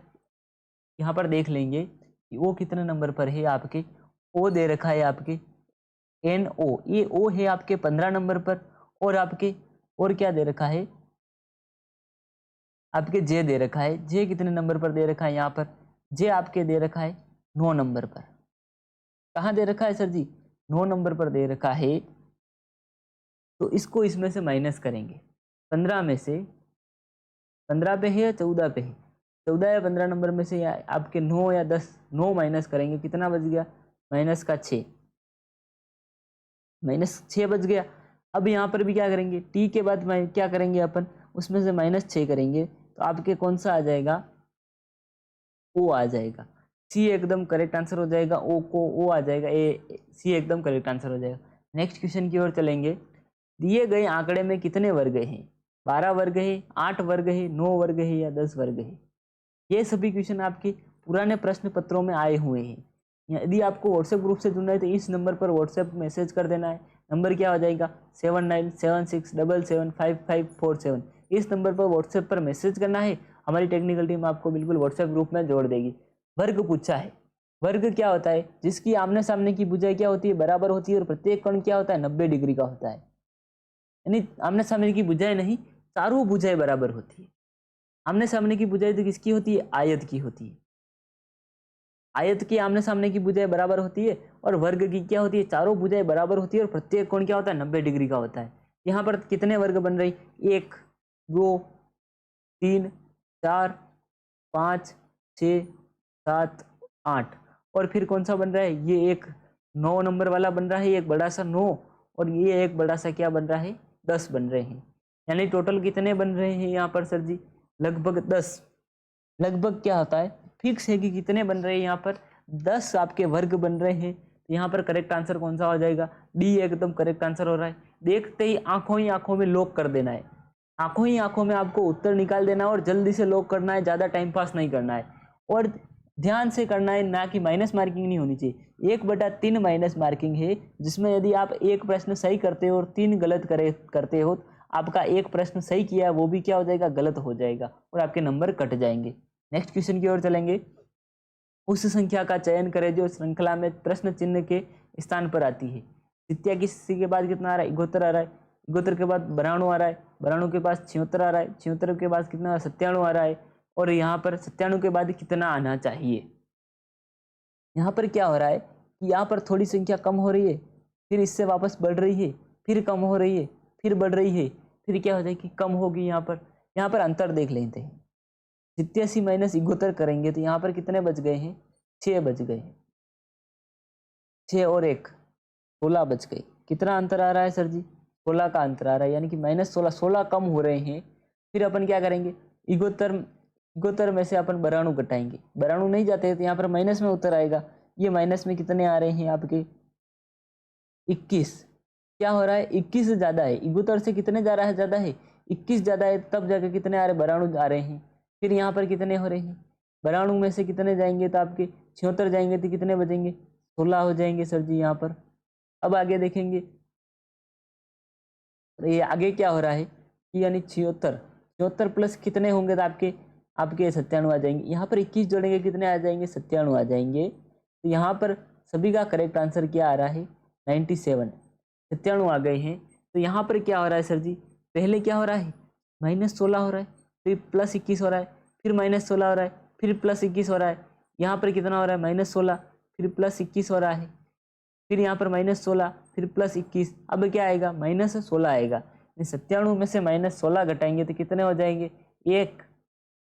यहाँ पर देख लेंगे कि ओ कितने नंबर पर है आपके। ओ दे रखा है आपके NO, ये ओ है आपके 15 नंबर पर। और आपके और क्या दे रखा है आपके, जे दे रखा है। जे कितने नंबर पर दे रखा है यहाँ पर, जे आपके दे रखा है 9 नंबर पर। कहाँ दे रखा है सर जी, 9 नंबर पर दे रखा है। तो इसको इसमें से माइनस करेंगे। 15 में से 15 पे है या 14 पे है, 14 या 15 नंबर में से या आपके 9 या 10, 9 माइनस करेंगे, कितना बच गया, माइनस का 6, -6 बच गया। अब यहाँ पर भी क्या करेंगे, टी के बाद क्या करेंगे अपन, उसमें से -6 करेंगे तो आपके कौन सा आ जाएगा, ओ आ जाएगा। सी एकदम करेक्ट आंसर हो जाएगा, ओ को ओ आ जाएगा, ए सी एकदम करेक्ट आंसर हो जाएगा। नेक्स्ट क्वेश्चन की ओर चलेंगे। दिए गए आंकड़े में कितने वर्ग हैं, 12 वर्ग है, 8 वर्ग है, 9 वर्ग है या 10 वर्ग है। ये सभी क्वेश्चन आपके पुराने प्रश्न पत्रों में आए हुए हैं। यदि आपको व्हाट्सएप ग्रुप से जुड़ना है तो इस नंबर पर व्हाट्सएप मैसेज कर देना है। नंबर क्या हो जाएगा 7976775547। इस नंबर पर व्हाट्सएप पर मैसेज करना है, हमारी टेक्निकल टीम आपको बिल्कुल व्हाट्सएप ग्रुप में जोड़ देगी। वर्ग पूछा है, वर्ग क्या होता है, जिसकी आमने सामने की भुजाएं क्या होती है, बराबर होती है, और प्रत्येक कोण क्या होता है 90 डिग्री का होता है। यानी आमने सामने की भुजाएं नहीं, चारों भुजाएं बराबर होती है। आमने सामने की भुजाएं तो किसकी होती है, आयत की होती है। आयत की आमने सामने की भुजाएं बराबर होती है, और वर्ग की क्या होती है, चारों भुजाएं बराबर होती है, और प्रत्येक कोण क्या होता है 90 डिग्री का होता है। यहाँ पर कितने वर्ग बन रही, 1 2 3 4 5 6 7 8, और फिर कौन सा बन रहा है, ये एक 9 नंबर वाला बन रहा है, एक बड़ा सा 9, और ये एक बड़ा सा क्या बन रहा है 10 बन रहे हैं। यानी टोटल कितने बन रहे हैं यहाँ पर सर जी, लगभग 10। लगभग क्या होता है, फिक्स है कि कितने बन रहे हैं, यहाँ पर 10 आपके वर्ग बन रहे हैं। तो यहाँ पर करेक्ट आंसर कौन सा हो जाएगा, डी एकदम करेक्ट आंसर हो रहा है। देखते ही आंखों में लॉक कर देना है, आंखों में आपको उत्तर निकाल देना है, और जल्दी से लॉक करना है, ज़्यादा टाइम पास नहीं करना है, और ध्यान से करना है, ना कि माइनस मार्किंग नहीं होनी चाहिए। 1/3 माइनस मार्किंग है, जिसमें यदि आप एक प्रश्न सही करते हो और 3 गलत करते हो, आपका एक प्रश्न सही किया वो भी क्या हो जाएगा, गलत हो जाएगा, और आपके नंबर कट जाएंगे। नेक्स्ट क्वेश्चन की ओर चलेंगे। उस संख्या का चयन करें जो श्रृंखला में प्रश्न चिन्ह के स्थान पर आती है। तृतीया किसी के बाद कितना आ रहा है, 71 आ रहा है, 71 के बाद 92 आ रहा है, 92 के पास 76 आ रहा है, 76 के बाद कितना 97 आ रहा है, और यहाँ पर 97 के बाद कितना आना चाहिए। यहाँ पर क्या हो रहा है कि यहाँ पर थोड़ी संख्या कम हो रही है, फिर इससे वापस बढ़ रही है, फिर कम हो रही है, फिर बढ़ रही है, फिर क्या हो जाएगी, कम होगी। यहाँ पर अंतर देख लेते हैं। 87 माइनस 71 करेंगे तो यहाँ पर कितने बच गए हैं, 6 बच गए हैं, 6 और 1 16 बच गए। कितना अंतर आ रहा है सर जी, 16 का अंतर आ रहा है, यानी कि -16, 16 कम हो रहे हैं। फिर अपन क्या करेंगे, 71 में से अपन 92 घटाएंगे, 92 नहीं जाते तो यहाँ पर माइनस में उत्तर आएगा। ये माइनस में कितने आ रहे हैं आपके 21। क्या हो रहा है, 21 से ज़्यादा है, 71 से कितने जा रहा है, ज़्यादा है, 21 ज़्यादा है, तब जाके कितने आ रहे, 92 आ रहे हैं। फिर यहाँ पर कितने हो रहे हैं, 92 में से कितने जाएंगे तो आपके 76 जाएंगे तो कितने बचेंगे, 16 हो जाएंगे सर जी यहाँ पर। अब आगे देखेंगे, ये आगे क्या हो रहा है कि यानी 76 प्लस कितने होंगे तो आपके 97 आ जाएंगे। यहाँ पर 21 जोड़ेंगे कितने आ जाएंगे, 97 आ जाएंगे। तो यहाँ पर सभी का करेक्ट आंसर क्या आ रहा है, 97, 97 आ गए हैं। तो यहाँ पर क्या हो रहा है सर जी, पहले क्या हो रहा है, -16 हो रहा है, फिर +21 हो रहा है, फिर -16 हो रहा है, फिर +21 हो रहा है। यहाँ पर कितना हो रहा है, -16 फिर +21 हो रहा है, फिर यहाँ पर -16 फिर +21, अब क्या आएगा, -16 आएगा। 97 में से -16 घटाएंगे तो कितने हो जाएंगे, 1,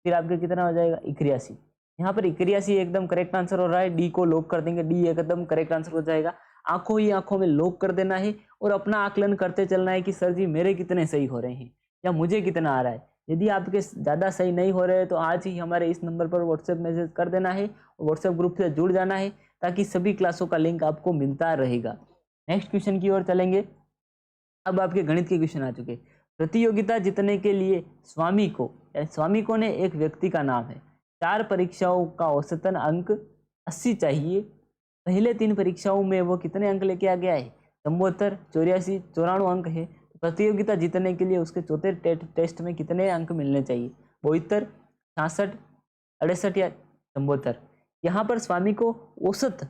फिर आपके कितना हो जाएगा 81। यहाँ पर 81 एकदम करेक्ट आंसर हो रहा है, डी को लॉक कर देंगे, डी एकदम करेक्ट आंसर हो जाएगा। आंखों में लॉक कर देना है, और अपना आकलन करते चलना है कि सर जी मेरे कितने सही हो रहे हैं या मुझे कितना आ रहा है। यदि आपके ज़्यादा सही नहीं हो रहे हैं तो आज ही हमारे इस नंबर पर व्हाट्सएप मैसेज कर देना है, और व्हाट्सएप ग्रुप से जुड़ जाना है, ताकि सभी क्लासों का लिंक आपको मिलता रहेगा। नेक्स्ट क्वेश्चन की ओर चलेंगे। अब आपके गणित के क्वेश्चन आ चुके। प्रतियोगिता जीतने के लिए स्वामी को ने एक व्यक्ति का नाम है, 4 परीक्षाओं का औसतन अंक 80 चाहिए। पहले 3 परीक्षाओं में वो कितने अंक लेके आ गया है, 74, 84, 94 अंक है। प्रतियोगिता जीतने के लिए उसके चौथे टेस्ट में कितने अंक मिलने चाहिए? 72, 66, 68 या 74। यहाँ पर स्वामी को औसत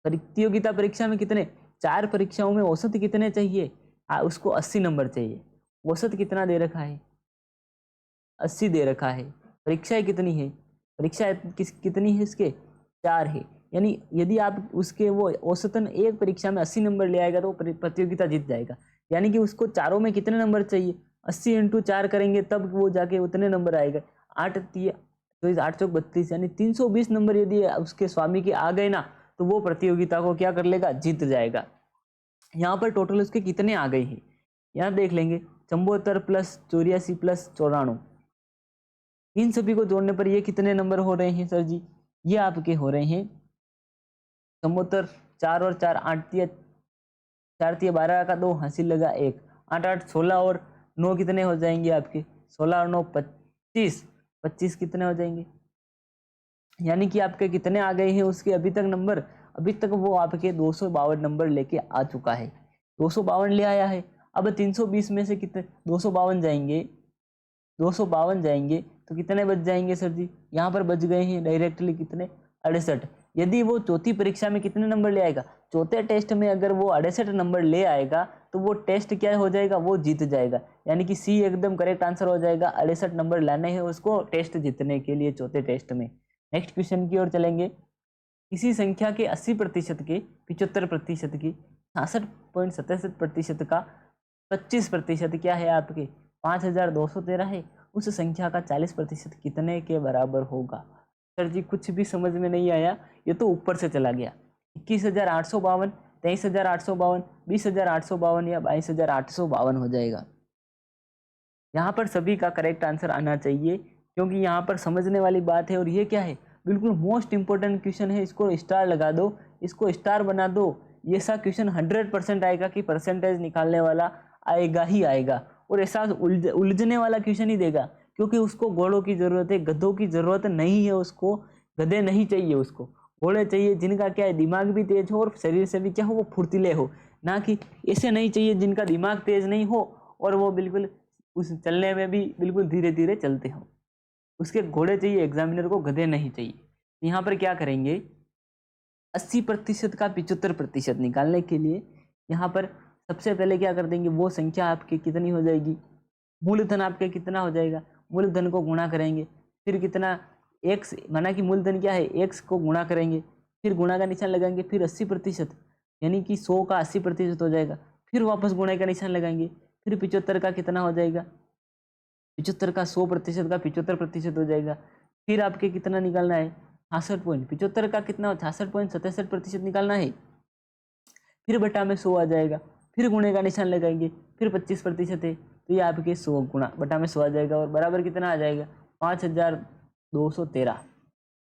प्रतियोगिता परीक्षा में कितने, 4 परीक्षाओं में औसत कितने चाहिए? उसको 80 नंबर चाहिए। औसत कितना दे रखा है? 80 दे रखा है। परीक्षाएं कितनी है? परीक्षा कितनी है इसके? 4 है। यानी यदि आप उसके वो औसतन एक परीक्षा में 80 नंबर ले आएगा तो प्रतियोगिता जीत जाएगा। यानी कि उसको चारों में कितने नंबर चाहिए? 80 × 4 करेंगे तब वो जाके उतने नंबर आएगा। 8 चौक 32, यानी 320 नंबर यदि उसके स्वामी के आ गए ना तो वो प्रतियोगिता को क्या कर लेगा? जीत जाएगा। यहाँ पर टोटल उसके कितने आ गए हैं यहाँ देख लेंगे। 74 + 84 + 94, इन सभी को जोड़ने पर ये कितने नंबर हो रहे हैं सर जी? ये आपके हो रहे हैं 74, 4 और 4 8 × 4 × 12 का 2 हासिल लगा 1, 8 8 16 और 9 कितने हो जाएंगे आपके? 16 और 9 25, 25 कितने हो जाएंगे? यानी कि आपके कितने आ गए हैं उसके अभी तक नंबर? अभी तक वो आपके 252 नंबर लेके आ चुका है। 252 ले आया है। अब 320 में से कितने 252 जाएंगे? 252 जाएंगे तो कितने बच जाएंगे सर जी? यहाँ पर बच गए हैं डायरेक्टली कितने? 68। यदि वो चौथी परीक्षा में कितने नंबर ले आएगा? चौथे टेस्ट में अगर वो 68 नंबर ले आएगा तो वो टेस्ट क्या हो जाएगा? वो जीत जाएगा। यानी कि सी एकदम करेक्ट आंसर हो जाएगा। 68 नंबर लाने हैं उसको टेस्ट जीतने के लिए चौथे टेस्ट में। नेक्स्ट क्वेश्चन की ओर चलेंगे। किसी संख्या के 80% के 75% की 66.67% का 25% क्या है आपके? 5213 है। उस संख्या का 40% कितने के बराबर होगा? सर जी कुछ भी समझ में नहीं आया, ये तो ऊपर से चला गया। 21,852, 23,852, 20,852 या 22,852 हो जाएगा। यहाँ पर सभी का करेक्ट आंसर आना चाहिए क्योंकि यहाँ पर समझने वाली बात है। और ये क्या है? बिल्कुल मोस्ट इंपॉर्टेंट क्वेश्चन है। इसको स्टार लगा दो, इसको स्टार बना दो। ये सा क्वेश्चन 100% आएगा कि परसेंटेज निकालने वाला आएगा ही आएगा। और ऐसा उलझने वाला क्वेश्चन ही देगा क्योंकि उसको घोड़ों की जरूरत है, गधों की जरूरत नहीं है। उसको गधे नहीं चाहिए, उसको घोड़े चाहिए जिनका क्या है दिमाग भी तेज हो और शरीर से भी क्या हो, वो फुर्तीले हो। ना कि ऐसे नहीं चाहिए जिनका दिमाग तेज नहीं हो और वो बिल्कुल उस चलने में भी बिल्कुल धीरे धीरे चलते हो। उसके घोड़े चाहिए एग्जामिनर को, गधे नहीं चाहिए। यहाँ पर क्या करेंगे? 80% का 75% निकालने के लिए यहाँ पर सबसे पहले क्या कर देंगे? वो संख्या आपकी कितनी हो जाएगी? मूलधन आपके कितना हो जाएगा? मूलधन को गुणा करेंगे, फिर कितना x, माना कि मूलधन क्या है? x को गुणा करेंगे, फिर गुणा का निशान लगाएंगे, फिर 80% यानी कि 100 का 80% हो जाएगा। फिर वापस गुणा का निशान लगाएंगे, फिर 75 का कितना हो जाएगा? 75 का 100% का 75% हो जाएगा। फिर आपके कितना निकालना है? 66.75 का कितना? 66.67% निकालना है। फिर बटा में 100 आ जाएगा, फिर गुणे का निशान लगाएंगे, फिर 25% है तो ये आपके 100 गुणा बटा में 100 आ जाएगा और बराबर कितना आ जाएगा? 5213।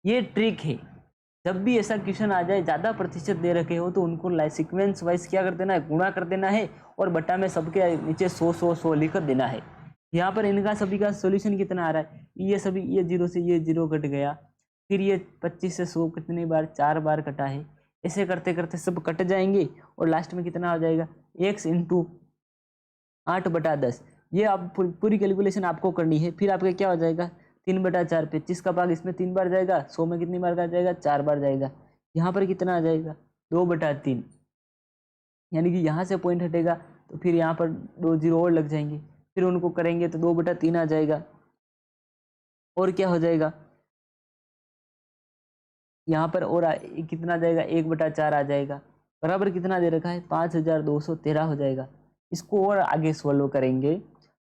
ये ट्रिक है। जब भी ऐसा क्वेश्चन आ जाए ज़्यादा प्रतिशत दे रखे हो तो उनको सीक्वेंस वाइज क्या कर देना है? गुणा कर देना है और बटा में सबके नीचे 100 लिख देना है। यहाँ पर इनका सभी का सॉल्यूशन कितना आ रहा है? ये सभी, ये 0 से ये 0 कट गया, फिर ये 25 से 100 कितनी बार? 4 बार कटा है। ऐसे करते करते सब कट जाएंगे और लास्ट में कितना आ जाएगा? x × 8/10। ये आप पूरी कैलकुलेशन आपको करनी है। फिर आपका क्या हो जाएगा? 3/4, 25 का भाग इसमें 3 बार जाएगा, 100 में कितनी बार का जाएगा? 4 बार जाएगा। यहाँ पर कितना आ जाएगा? 2/3। यानी कि यहाँ से पॉइंट हटेगा तो फिर यहाँ पर 2 0 और लग जाएंगे, फिर उनको करेंगे तो 2/3 आ जाएगा। और क्या हो जाएगा? यहाँ पर और कितना जाएगा? 1/4 आ जाएगा। बराबर कितना दे रखा है? 5213 हो जाएगा। इसको और आगे सोल्व करेंगे,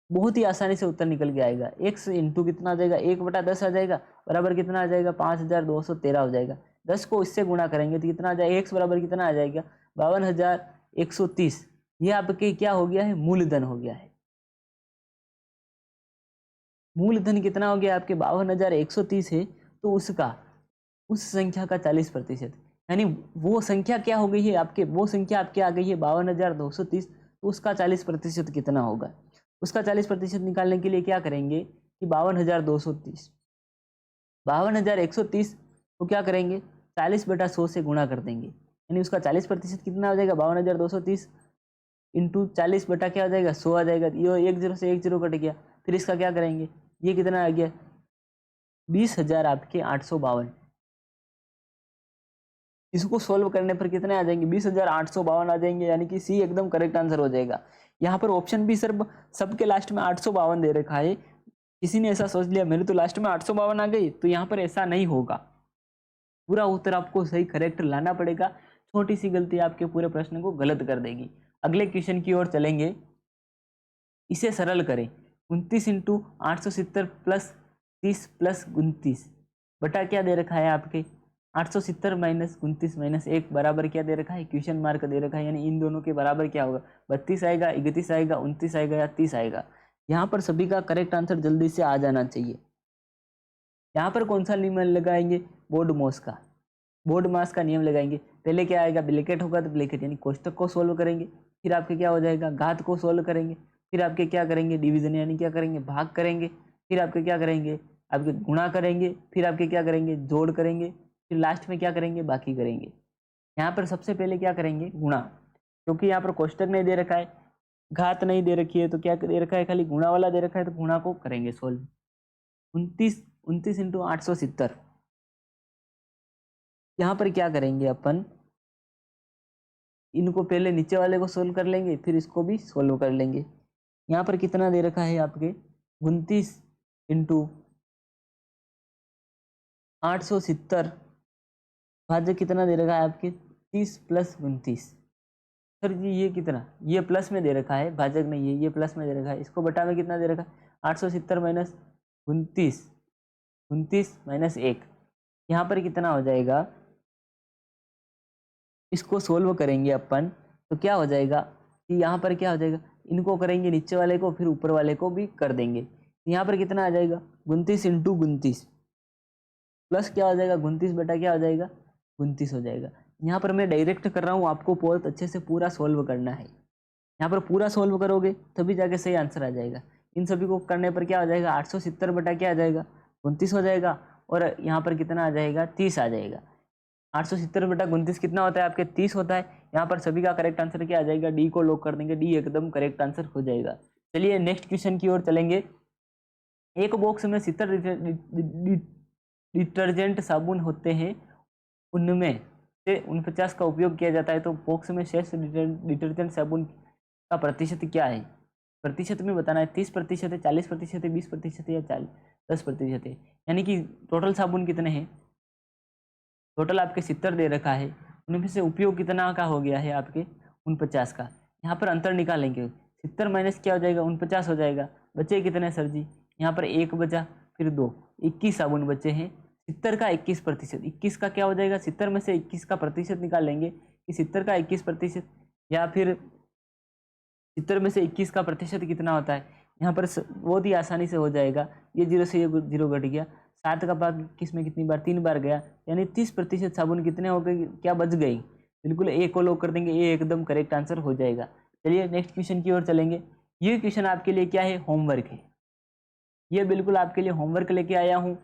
बहुत ही आसानी से उत्तर निकल के आएगा। x इंटू कितना आ जाएगा? 1/10 आ जाएगा। बराबर कितना आ जाएगा? 5213 हो जाएगा। 10 को इससे गुणा करेंगे तो कितना आ जाएगा? x बराबर कितना आ जाएगा? 52,130। ये आपके क्या हो गया है? मूलधन हो गया है। मूलधन कितना हो गया आपके? 52,130 है तो उसका उस संख्या का 40%, यानी वो संख्या क्या हो गई है आपके? वो संख्या आपके आ गई है 52,230, तो उसका 40% कितना होगा? उसका 40% निकालने के लिए क्या करेंगे कि 52,230, 52,130 को क्या करेंगे? 40/100 से गुणा कर देंगे, यानी उसका 40% कितना हो जाएगा? 52,230 इंटू 40 बटा क्या हो जाएगा 100 आ जाएगा। ये 1 0 से 1 0 कट गया। फिर इसका क्या करेंगे, ये कितना आ गया 20,000 आपके 852। इसको सोल्व करने पर कितने आ जाएंगे 20,852 आ जाएंगे, यानी कि सी एकदम करेक्ट आंसर हो जाएगा। यहाँ पर ऑप्शन भी सर सबके लास्ट में 852 दे रखा है। किसी ने ऐसा सोच लिया मेरे तो लास्ट में 852 आ गई, तो यहाँ पर ऐसा नहीं होगा। पूरा उत्तर आपको सही करेक्ट लाना पड़ेगा। छोटी सी गलती आपके पूरे प्रश्न को गलत कर देगी। अगले क्वेश्चन की ओर चलेंगे। इसे सरल करें। 29 इंटू 870 प्लस 30 प्लस 29 बटा क्या दे रखा है आपके 870 माइनस 29 माइनस 1 बराबर क्या दे रखा है, क्वेश्चन मार्क दे रखा है, यानी इन दोनों के बराबर क्या होगा, 32 आएगा, 31 आएगा, 29 आएगा या 30 आएगा। यहाँ पर सभी का करेक्ट आंसर जल्दी से आ जाना चाहिए। यहाँ पर कौन सा नियम लगाएंगे, बोर्ड मास का नियम लगाएंगे। पहले क्या आएगा, ब्रैकेट होगा तो ब्रैकेट यानी कोष्टक को सोल्व करेंगे, फिर आपके क्या हो जाएगा घात को सोल्व करेंगे, फिर आपके क्या करेंगे डिवीजन यानी क्या करेंगे भाग करेंगे, फिर आपके क्या करेंगे आपके गुणा करेंगे, फिर आपके क्या करेंगे जोड़ करेंगे, फिर लास्ट में क्या करेंगे बाकी करेंगे। यहाँ पर सबसे पहले क्या करेंगे गुणा, क्योंकि यहाँ पर कोष्टक नहीं दे रखा है, घात नहीं दे रखी है, तो क्या दे रखा है खाली गुणा वाला दे रखा है, तो गुणा को करेंगे सोल्व। 29 इंटू 870 यहाँ पर क्या करेंगे अपन, इनको पहले नीचे वाले को सोल्व कर लेंगे, फिर इसको भी सोल्व कर लेंगे। यहाँ पर कितना दे रखा है आपके 29 इंटू 870 भाज्य कितना दे रखा है आपके 30 प्लस 29। सर जी ये कितना, ये प्लस में दे रखा है, भाजक नहीं है, ये प्लस में दे रखा है। इसको बटा में कितना दे रखा है 870 माइनस 29 माइनस 1, यहाँ पर कितना हो जाएगा, इसको सोल्व करेंगे अपन तो क्या हो जाएगा कि यहाँ पर क्या हो जाएगा, इनको करेंगे नीचे वाले को फिर ऊपर वाले को भी कर देंगे। यहाँ पर कितना आ जाएगा 29 इंटू 29 प्लस क्या हो जाएगा 29 बटा क्या हो जाएगा 29 हो जाएगा। यहाँ पर मैं डायरेक्ट कर रहा हूँ, आपको बहुत अच्छे से पूरा सोल्व करना है। यहाँ पर पूरा सोल्व करोगे तभी जाके सही आंसर आ जाएगा। इन सभी को करने पर क्या हो जाएगा 870 बटा क्या आ जाएगा 29 हो जाएगा, और यहाँ पर कितना आ जाएगा 30 आ जाएगा। 870 बटा 29 कितना होता है आपके 30 होता है। यहाँ पर सभी का करेक्ट आंसर क्या आ जाएगा, डी को लॉक कर देंगे, डी एकदम करेक्ट आंसर हो जाएगा। चलिए नेक्स्ट क्वेश्चन की ओर चलेंगे। एक बॉक्स में 70 डिटर्जेंट साबुन होते हैं, उनमें से 49 का उपयोग किया जाता है, तो बॉक्स में शेष डिटर्जेंट साबुन का प्रतिशत क्या है। प्रतिशत में बताना है, 30% है, 40% है, 20% या 10% है। यानी कि टोटल साबुन कितने हैं, टोटल आपके 70 दे रखा है, उनमें से उपयोग कितना का हो गया है आपके 49 का। यहाँ पर अंतर निकालेंगे, 70 माइनस क्या हो जाएगा 49 हो जाएगा। बचे कितने सर जी, यहाँ पर 1 बचा फिर 2, 21 साबुन बचे हैं। 70 का 21%, 21 का क्या हो जाएगा 70 में से 21 का प्रतिशत निकालेंगे कि 70 का 21% या फिर 70 में से 21 का प्रतिशत कितना होता है। यहाँ पर बहुत ही आसानी से हो जाएगा, ये 0 से ये 0 घट गया, 7 का भाग 21 में कितनी बार 3 बार गया, यानी 30% साबुन कितने हो गए क्या बच गई, बिल्कुल ए को लॉक कर देंगे, ये एकदम करेक्ट आंसर हो जाएगा। चलिए नेक्स्ट क्वेश्चन की ओर चलेंगे। ये क्वेश्चन आपके लिए क्या है होमवर्क है, ये बिल्कुल आपके लिए होमवर्क लेके आया हूँ।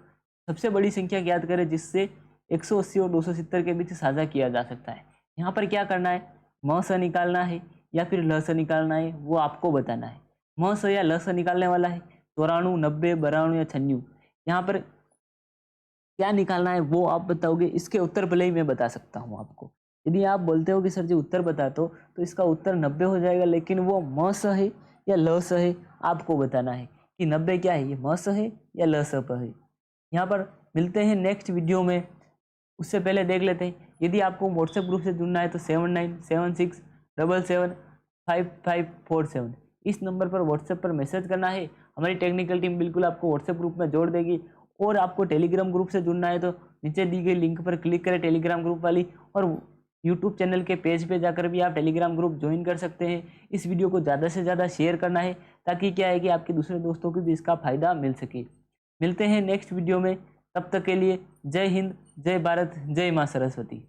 सबसे बड़ी संख्या ज्ञात करें जिससे 180 और 270 के बीच साझा किया जा सकता है। यहाँ पर क्या करना है, म से निकालना है या फिर ल से निकालना है, वो आपको बताना है। म से या ल से निकालने वाला है 94, 90, 92 या 96। यहाँ पर क्या निकालना है वो आप बताओगे, इसके उत्तर भले ही मैं बता सकता हूँ आपको। यदि आप बोलते हो कि सर जी उत्तर बता दो, तो इसका उत्तर 90 हो जाएगा, लेकिन वो म से है या ल से है आपको बताना है कि 90 क्या है, ये म से है या ल से है। यहाँ पर मिलते हैं नेक्स्ट वीडियो में, उससे पहले देख लेते हैं। यदि आपको व्हाट्सएप ग्रुप से जुड़ना है तो 7976775547 इस नंबर पर व्हाट्सएप पर मैसेज करना है। हमारी टेक्निकल टीम बिल्कुल आपको व्हाट्सएप ग्रुप में जोड़ देगी। और आपको टेलीग्राम ग्रुप से जुड़ना है तो नीचे दी गई लिंक पर क्लिक करें टेलीग्राम ग्रुप वाली, और यूट्यूब चैनल के पेज पे जाकर भी आप टेलीग्राम ग्रुप ज्वाइन कर सकते हैं। इस वीडियो को ज़्यादा से ज़्यादा शेयर करना है ताकि क्या है कि आपके दूसरे दोस्तों को भी इसका फ़ायदा मिल सके। मिलते हैं नेक्स्ट वीडियो में, तब तक के लिए जय हिंद, जय भारत, जय माँ सरस्वती।